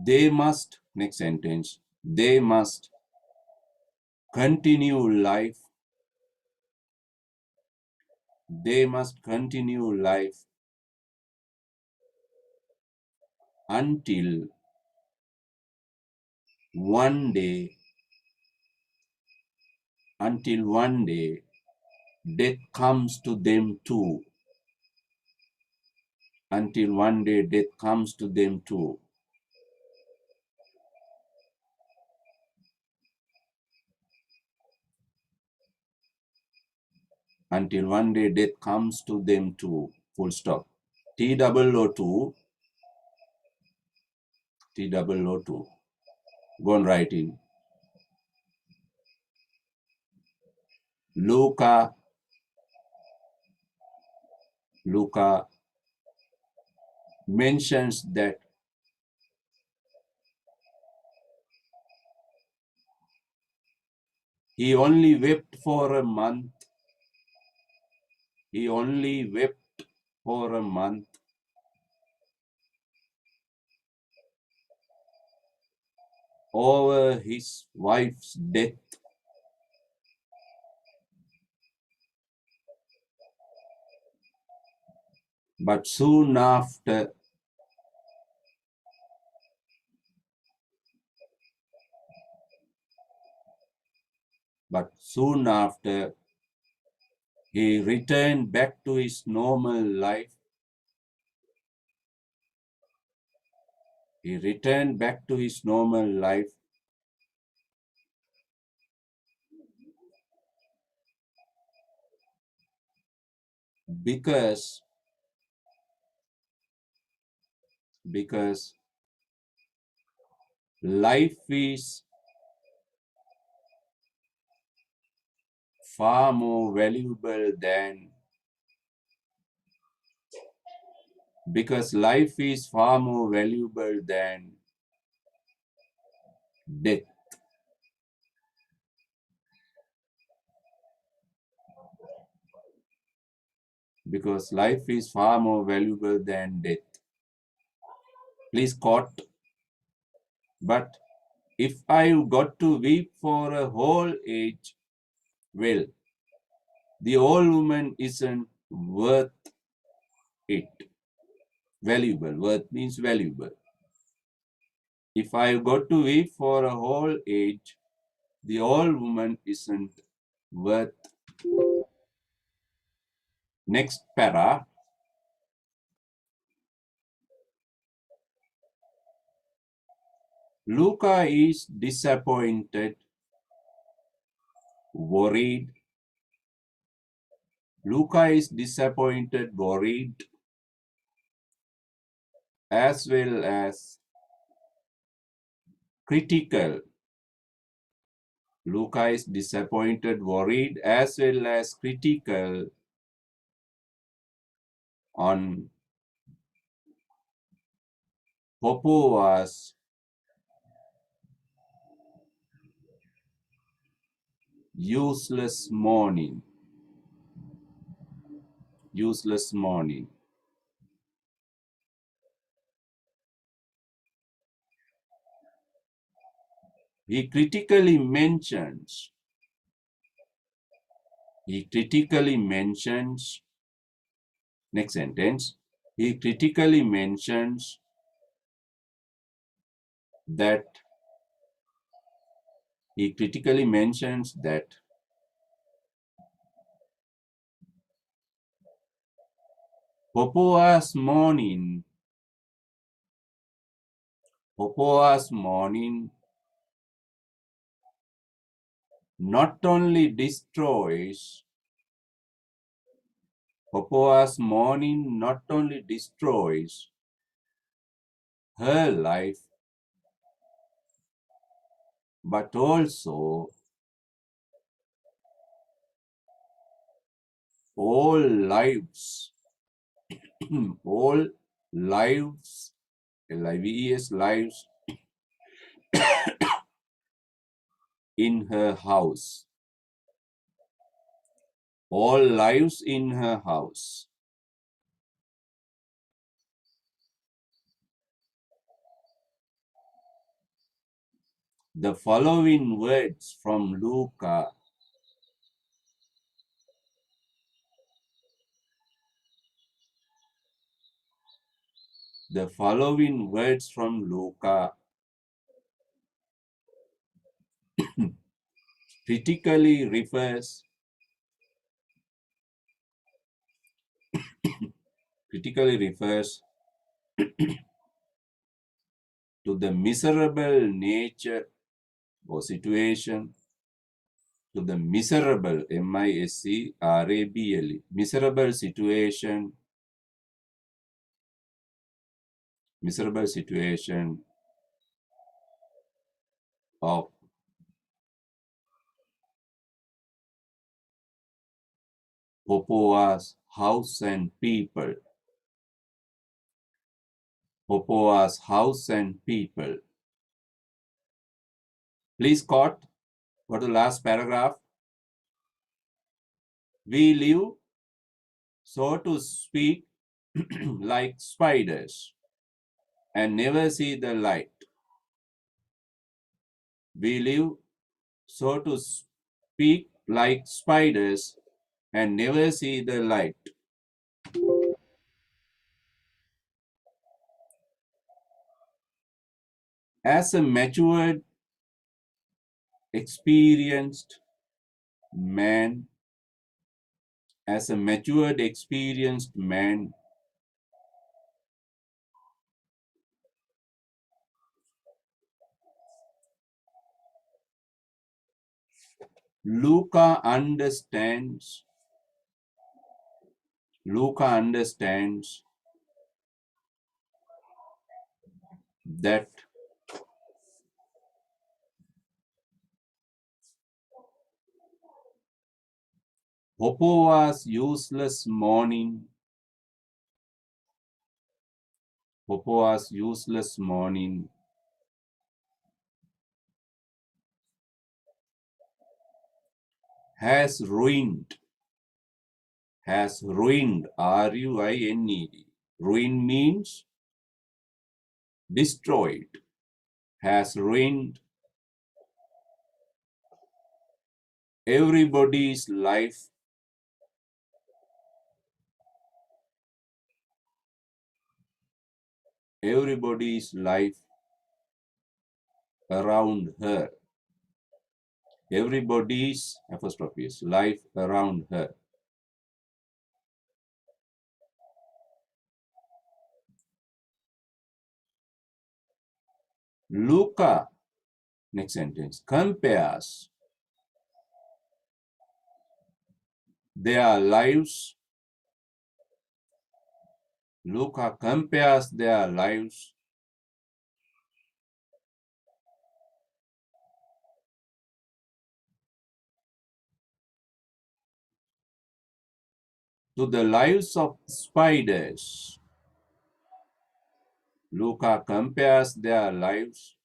They must, next sentence, they must continue life. They must continue life until one day, death comes to them too. Until one day death comes to them too. Until one day death comes to them too. Full stop. TOO2. TOO2. Go and write in. Luca mentions that he only wept for a month. He only wept for a month over his wife's death. But soon after, he returned back to his normal life. He returned back to his normal life because life is far more valuable than death. Because life is far more valuable than death. Please quote. But if I got to weep for a whole age, well, the old woman isn't worth it. Valuable. Worth means valuable. If I got to weep for a whole age, the old woman isn't worth. Next para. Luca is disappointed, worried. Luca is disappointed, worried, as well as critical. Luca is disappointed, worried, as well as critical on Popoa's useless morning. Useless morning. He critically mentions next sentence, he critically mentions that Popoa's morning not only destroys her life, but also all lives, all lives, lives, lives in her house. All lives in her house. The following words from Luca. The following words from Luca critically refers to the miserable nature or situation, to the miserable, M-I-S-E-R-A-B-L-E, miserable situation of Popoa's house and people. Popoa's house and people. Please go to the last paragraph. We live, so to speak, like spiders and never see the light. We live, so to speak, like spiders and never see the light. As a matured, experienced man, Luca understands that Popoa's useless morning has ruined, R-U-I-N-E-D. Ruin means destroyed, has ruined everybody's life around her. Everybody's apostrophe is life around her. Luca, next sentence, compares their lives. Luca compares their lives to the lives of spiders. Luca compares their lives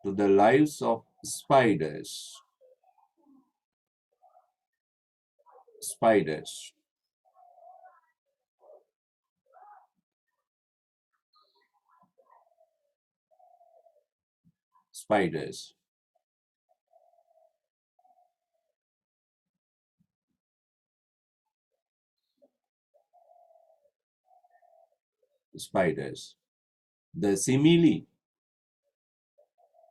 to the lives of spiders. Spiders. Spiders. Spiders. The simile,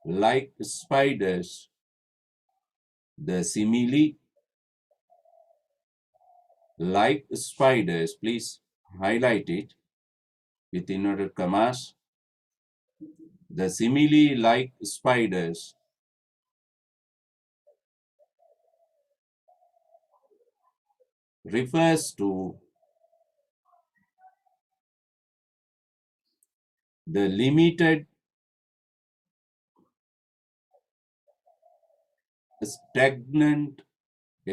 like spiders, the simile, like spiders, please highlight it with inverted commas. The simile, like spiders, refers to the limited, stagnant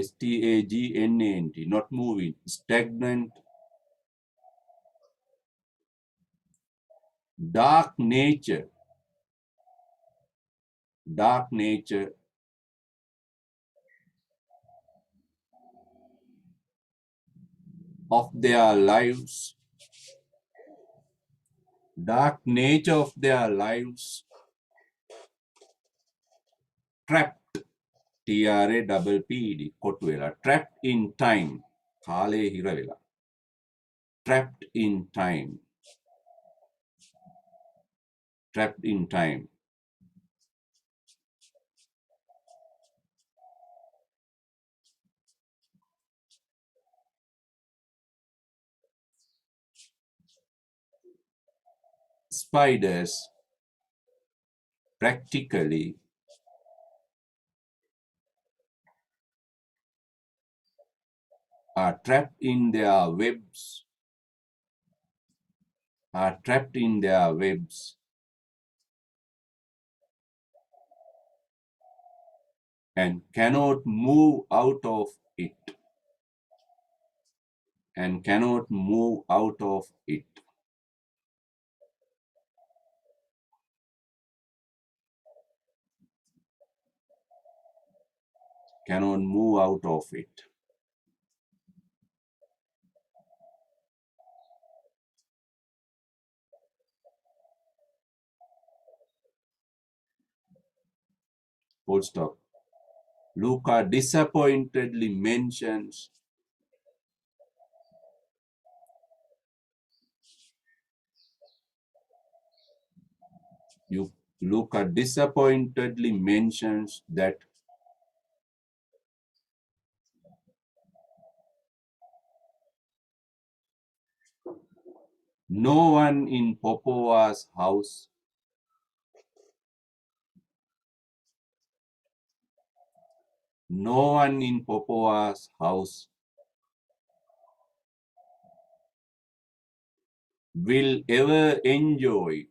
stagnant, not moving, stagnant. Dark nature of their lives, trapped, TRAPPED, කොටු වෙලා, trapped in time, කාලේ හිර වෙලා, trapped in time, trapped in time. Spiders practically are trapped in their webs, and cannot move out of it, cannot move out of it. Full stop. Luca disappointedly mentions that no one in Popova's house will ever enjoy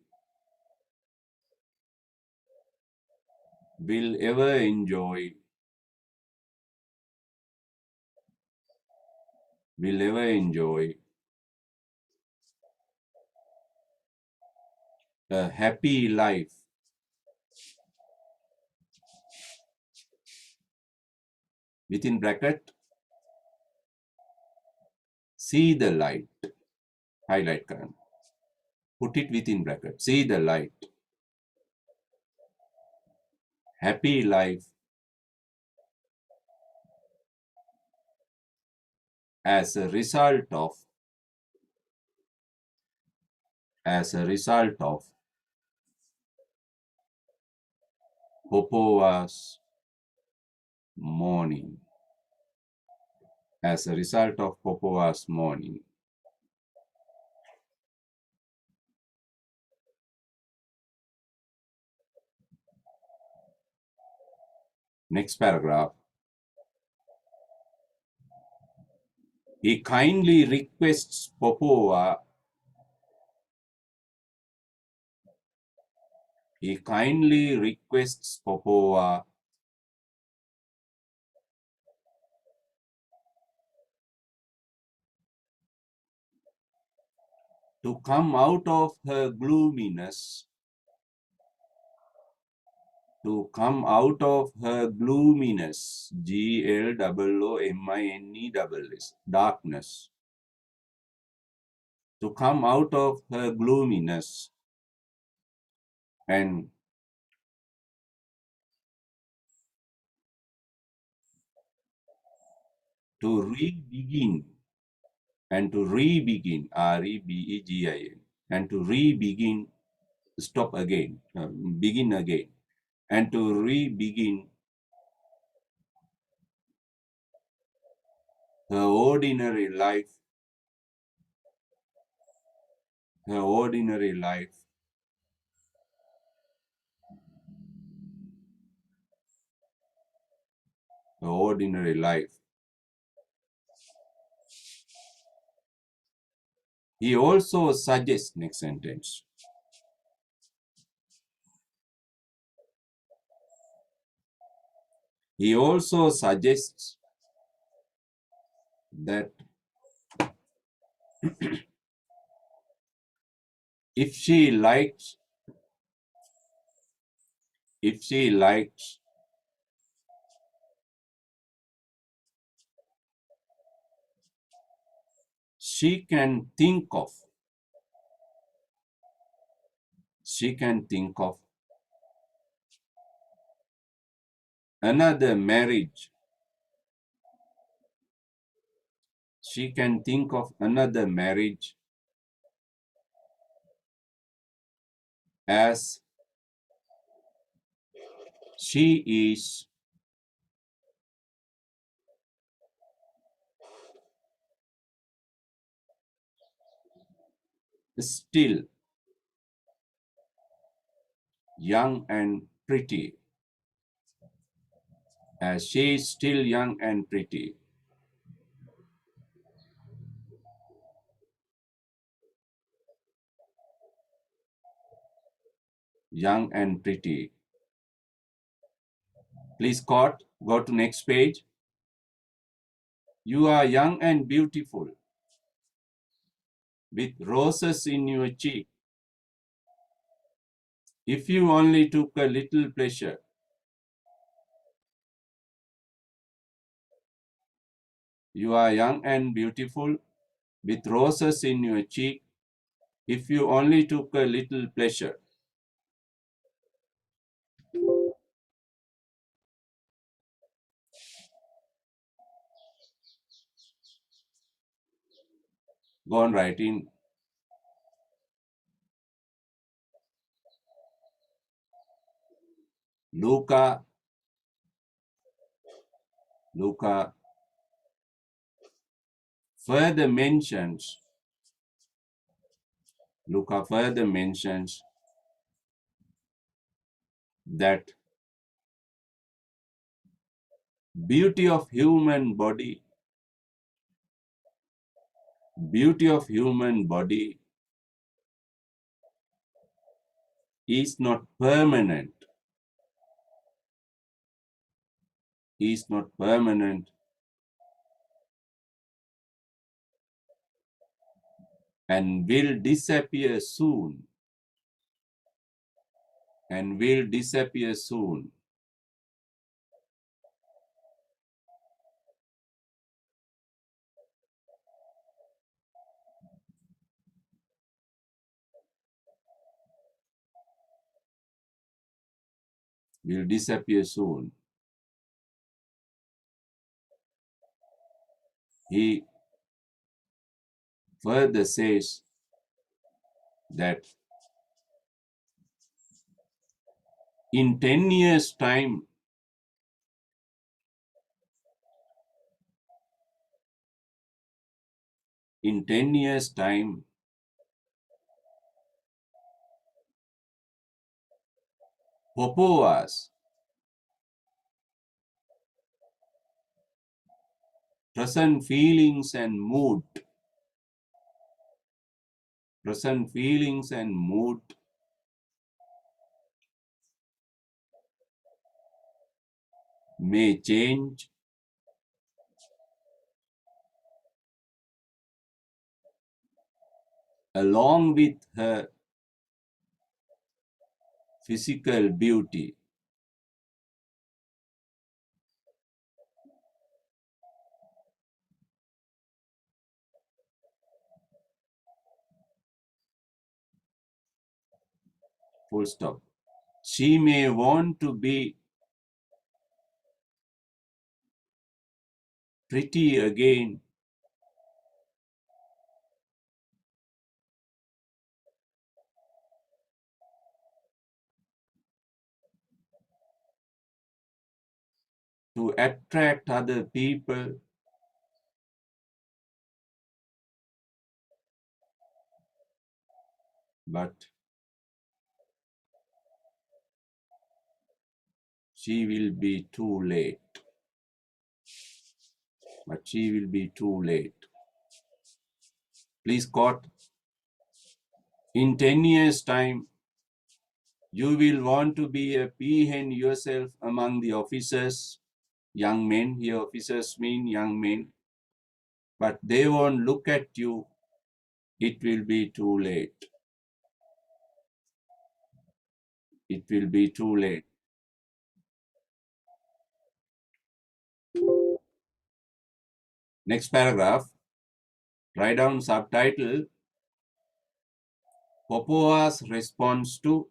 a happy life within bracket, see the light, highlight current, put it within bracket, see the light, happy life as a result of Popova's mourning. As a result of Popova's mourning. Next paragraph. He kindly requests Popova to come out of her gloominess, GLOOMINESS, darkness, to come out of her gloominess and to re-begin, REBEGIN, and to re-begin, stop again, begin again, and to re-begin her ordinary life, He also suggests, next sentence, he also suggests that if she likes, she can think of another marriage. She can think of another marriage as she is still young and pretty. As she is still young and pretty. Young and pretty. Please go to next page. You are young and beautiful, with roses in your cheek. If you only took a little pleasure. You are young and beautiful, with roses in your cheek, if you only took a little pleasure. Go on writing. Luca further mentions that beauty of human body is not permanent, and will disappear soon. Will disappear soon. He further says that in 10 years' time, Popoa's present feelings and mood may change along with her physical beauty. Full stop. She may want to be pretty again, to attract other people, but she will be too late. Please quote. In 10 years' time, you will want to be a peahen yourself among the officers, young men. Here, officers mean young men. but they won't look at you. It will be too late. It will be too late. Next paragraph, write down subtitle, Popoa's response to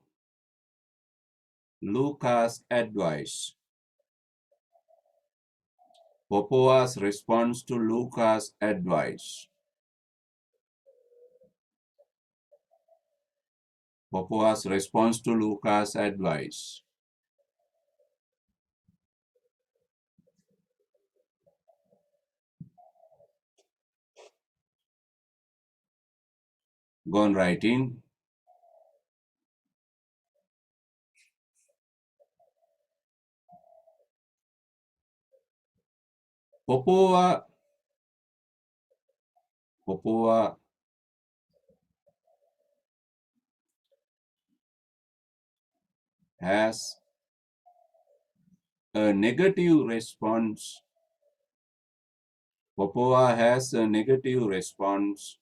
Luca's advice. Popoa's response to Luca's advice. Popoa's response to Luca's advice. Go on writing. Popoa has a negative response. Popoa has a negative response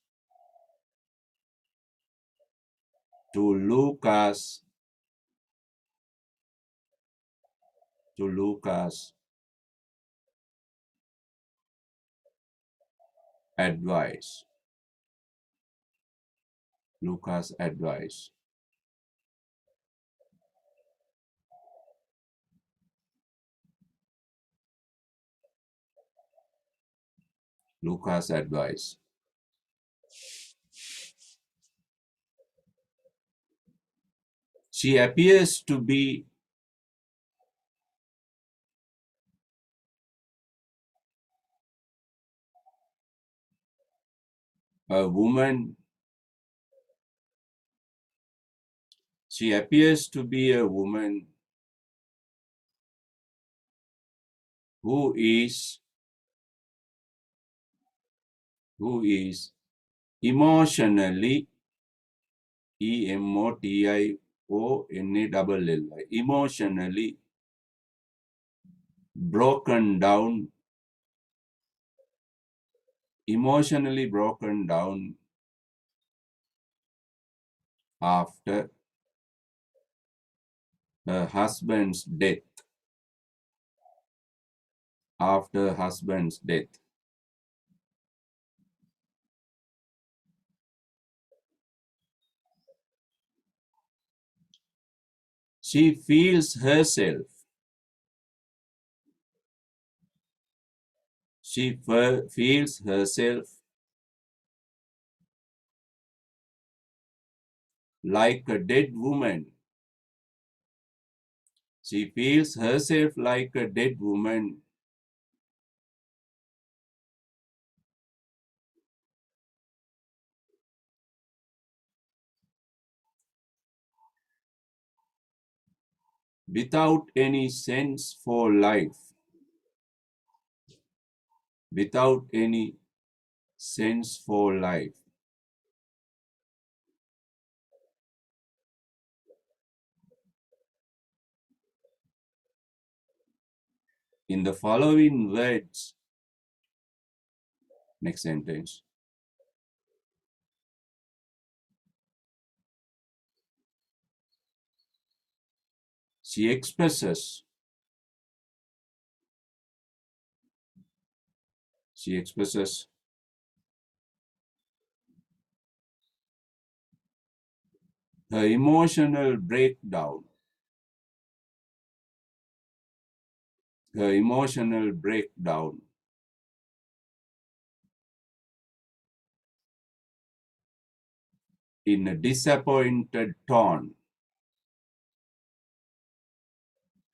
to Luca's advice. Luca's advice. Luca's advice. She appears to be a woman. She appears to be a woman who is emotionally, emotionally, broken down, after her husband's death. After husband's death. She feels herself. Feels herself like a dead woman. She feels herself like a dead woman. Without any sense for life. Without any sense for life. In the following words, next sentence. She expresses her emotional breakdown. Her emotional breakdown. In a disappointed tone.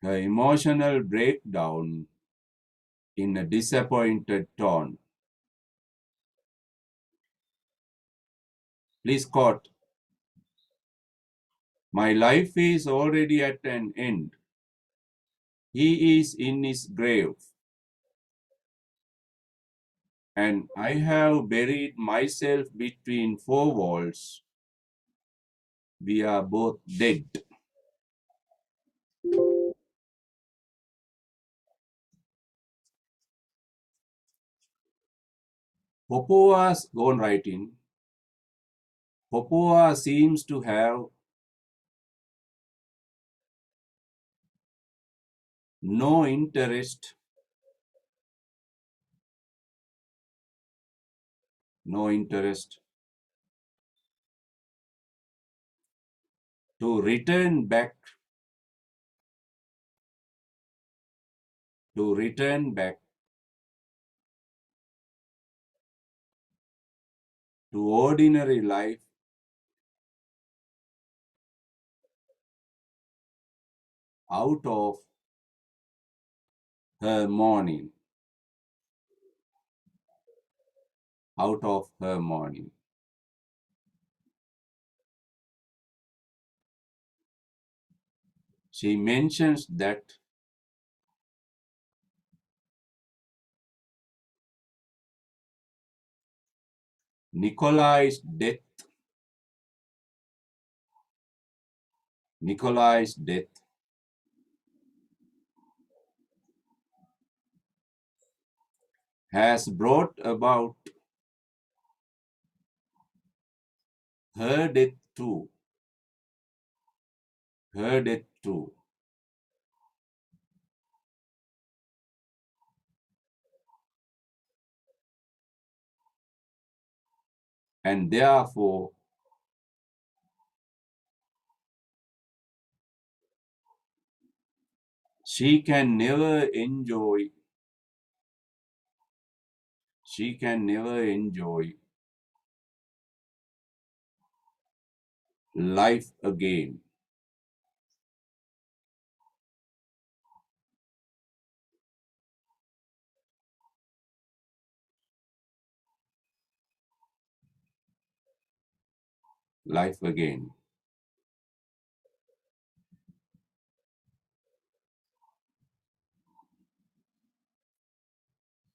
Her emotional breakdown in a disappointed tone. Please quote. My life is already at an end. He is in his grave. And I have buried myself between four walls. We are both dead. Popoa's own writing, Popoa seems to have no interest to return back to ordinary life out of her mourning. She mentions that Nikolai's death has brought about her death too. And therefore she can never enjoy life again. Life again.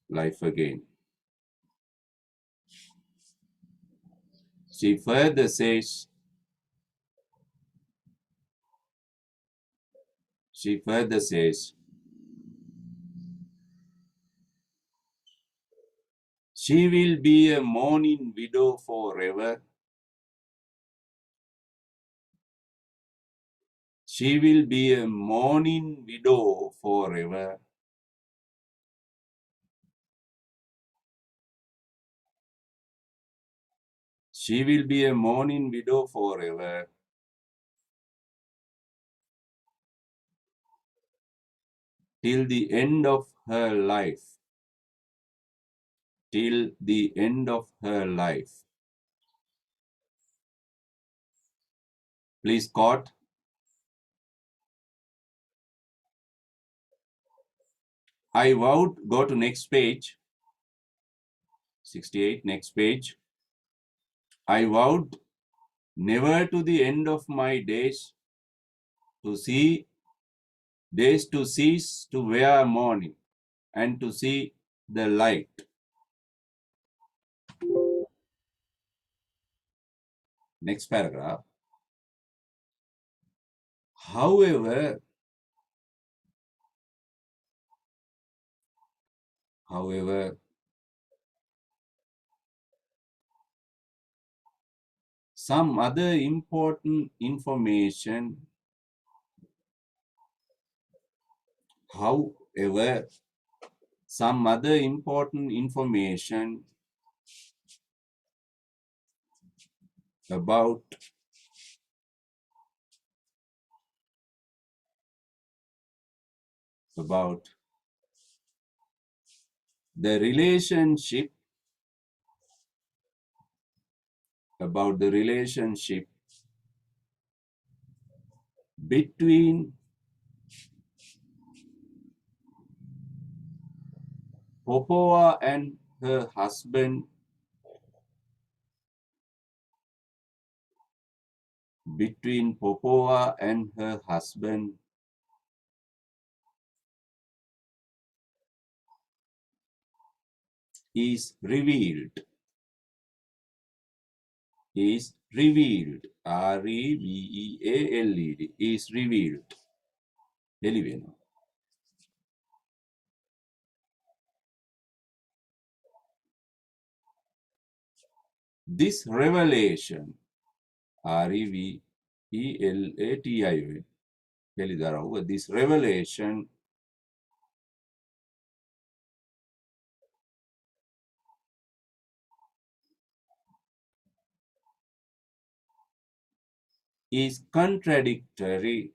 Life again. She further says, she will be a mourning widow forever. She will be a mourning widow forever. She will be a mourning widow forever till the end of her life. Till the end of her life. Please, Scott. I vowed, go to next page. 68, next page. I vowed never to the end of my days to cease to wear mourning and to see the light. Next paragraph. However, some other important information, about the relationship between Popoa and her husband, is revealed. R-E-V-E-A-L-E-D, is revealed. This revelation, R-E-V-E-L-A-T-I-O, this revelation is contradictory,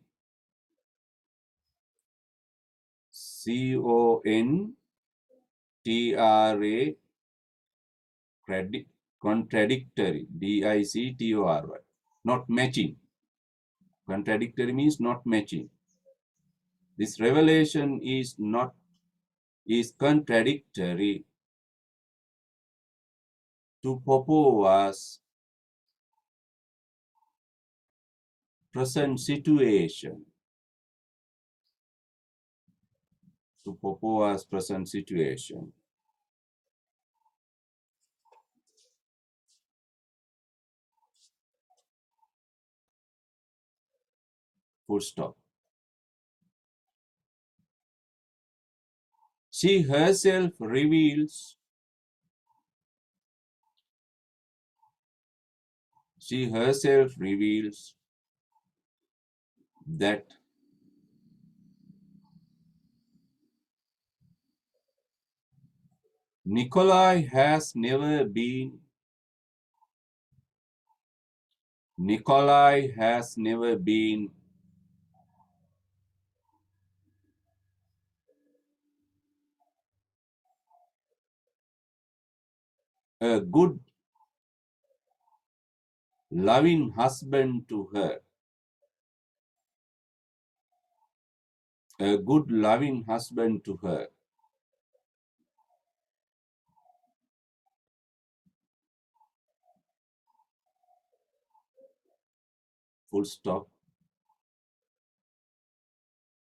C-O-N-T-R-A, contradictory, D-I-C-T-O-R-Y, not matching. Contradictory means not matching. This revelation is contradictory to Popova's present situation. To Popova's present situation. Full stop. She herself reveals that Nikolai has never been a good, loving husband to her. A good, loving husband to her. Full stop.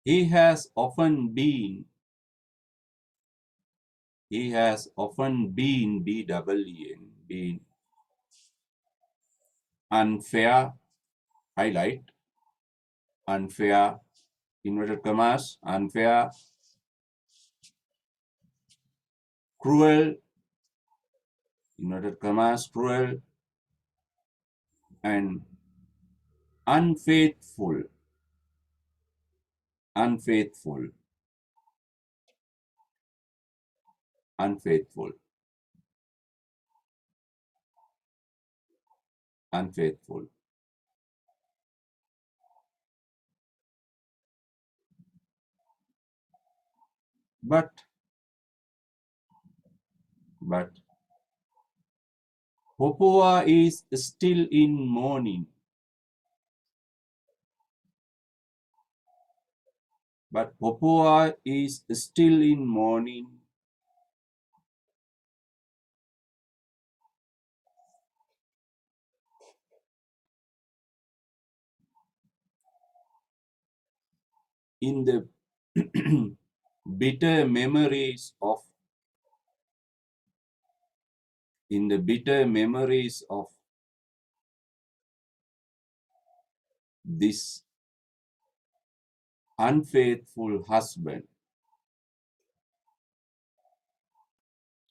He has often been, B-double-E-N, been unfair, highlight, unfair, inverted commas, unfair, cruel, inverted commas, cruel, and unfaithful, unfaithful, unfaithful, unfaithful. But Popova is still in mourning. But Popova is still in mourning. In the bitter memories of this unfaithful husband,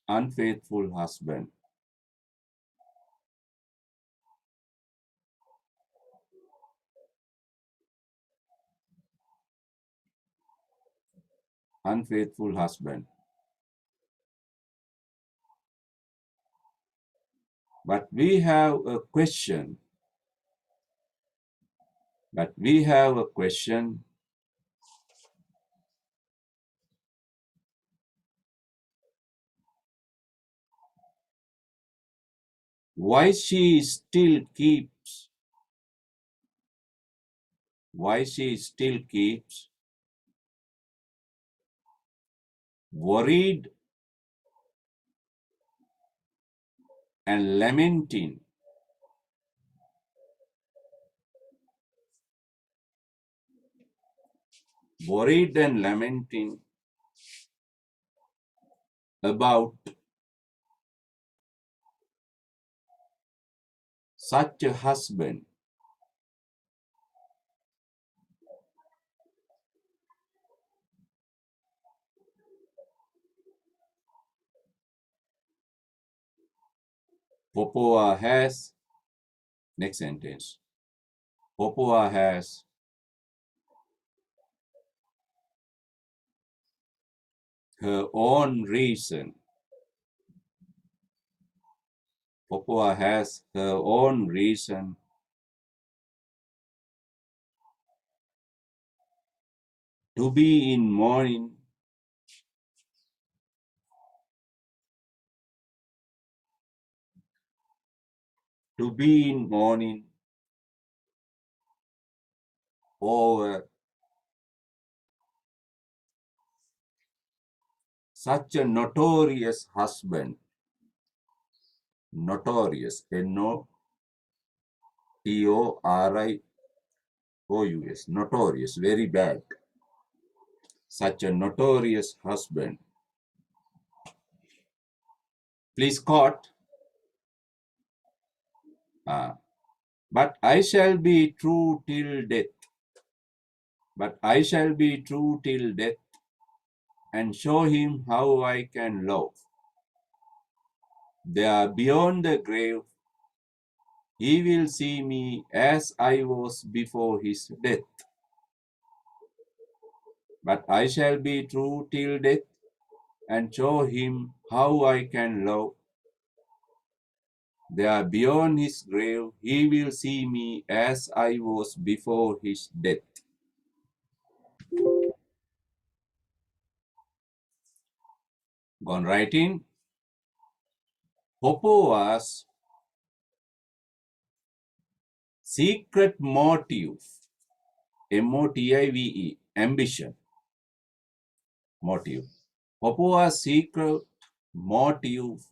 unfaithful husband. Unfaithful husband. But we have a question. Why she still keeps worried and lamenting about such a husband. Popoa has, next sentence, Popoa has her own reason. Popoa has her own reason to be in mourning, to be in mourning over such a notorious husband. Notorious, Notorious, notorious, very bad. Such a notorious husband. Please quote. But I shall be true till death. But I shall be true till death and show him how I can love. There beyond the grave, he will see me as I was before his death. But I shall be true till death and show him how I can love. There beyond his grave, he will see me as I was before his death. Gone right in. Popoa's secret motive, M-O-T-I-V-E, ambition, motive. Popoa's secret motive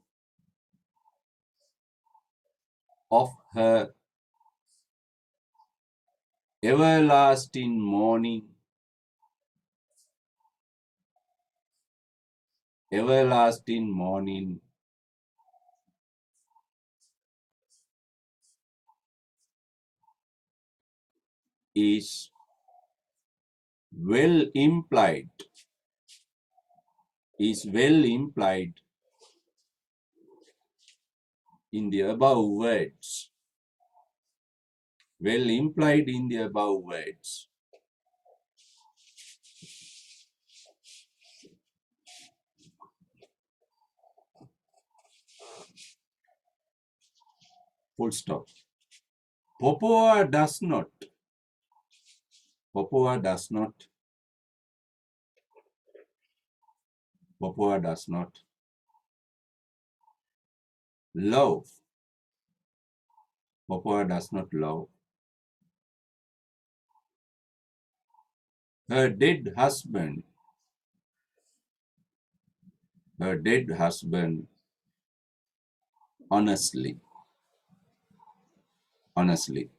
of her everlasting mourning, everlasting mourning is well implied, is well implied in the above words. Well implied in the above words. Full stop. Popoa does not, Popoa does not, Popoa does not love, Popoa does not love her dead husband, her dead husband honestly, honestly.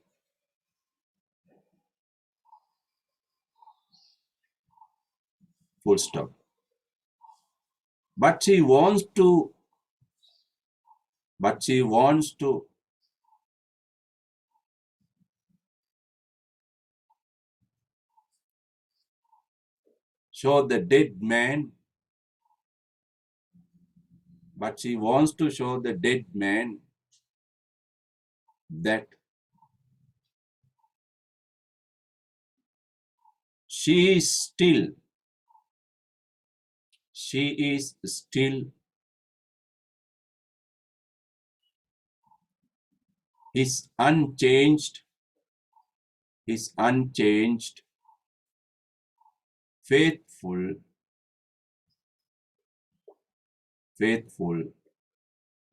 Full stop. But she wants to, but she wants to show the dead man, but she wants to show the dead man that she is still, she is still his unchanged, his unchanged, faithful, faithful,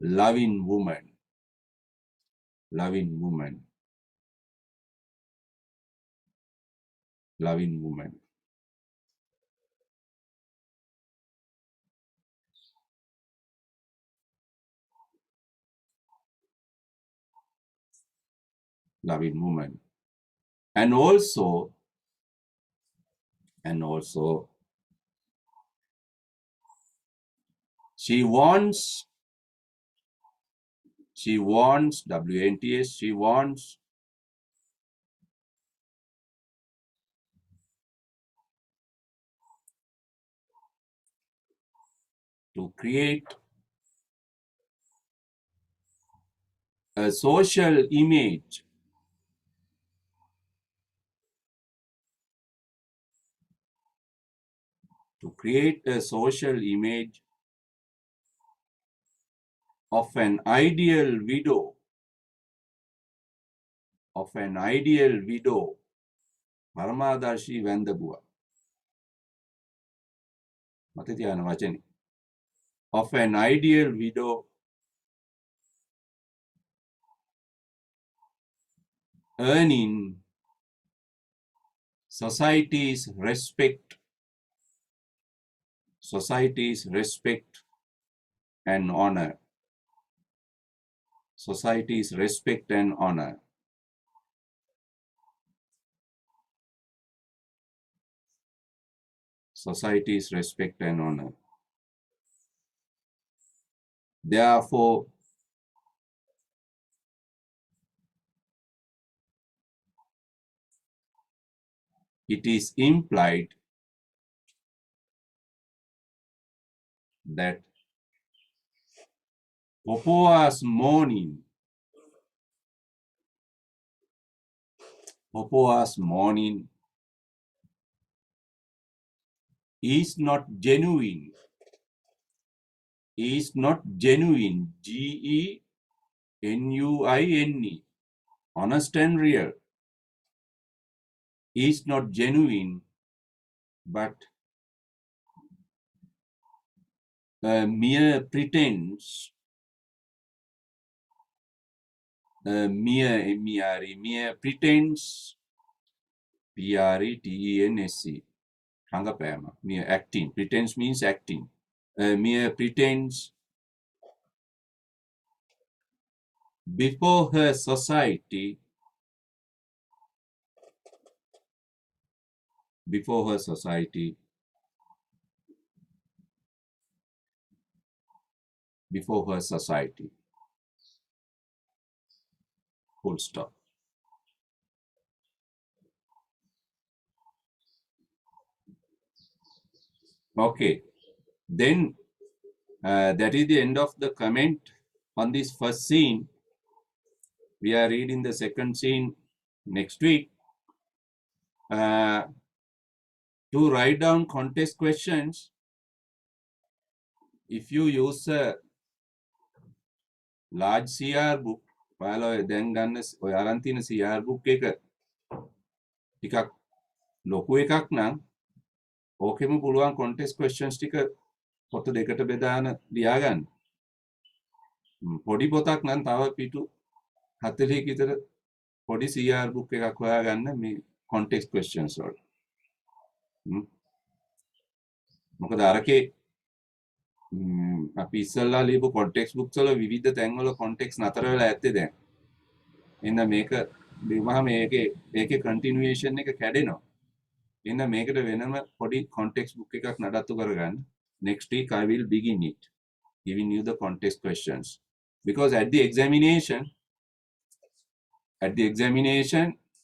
loving woman, loving woman, loving woman. Loving woman. And also, and also, she wants, WNTS, she wants to create a social image to create a social image of an ideal widow පරමාදර්ශී වැන්දබුව මත තියාන වචනේ of an ideal widow earning society's respect and honor. Society's respect and honor. Society's respect and honor. Therefore, it is implied that Popoa's mourning is not genuine, genuine, honest and real, is not genuine, but a mere pretense, mere pretense, PRETENSE, රඟපෑම, mere acting. Pretense means acting. Mere pretense before her society, full stop. Okay, then that is the end of the comment on this first scene. We are reading the second scene next week. To write down contest questions, if you use a large CR book, ඔයාලා දැන් ගන්න ඔය අරන් තියෙන CR book එක ටිකක් ලොකු එකක් නම් ඕකෙම පුළුවන් contest questions ටික පොත දෙකට බෙදාන ලියාගන්න. පොඩි පොතක් නම් තව පිටු 40 විතර පොඩි CR book එකක් හොයාගන්න මේ contest questions වල. මොකද අරකේ අපි ඉස්සල්ලා ලියපු context books වල විවිධ තැන්වල context නතර වෙලා ඇත්තේ දැන්. එහෙනම් මේක ලියුමහම ඒකේ continuation එක කැඩෙනවා. එහෙනම් මේකට වෙනම පොඩි context book එකක් නඩත්තු කරගන්න. Next week I will begin it, giving you the context questions. Because at the examination,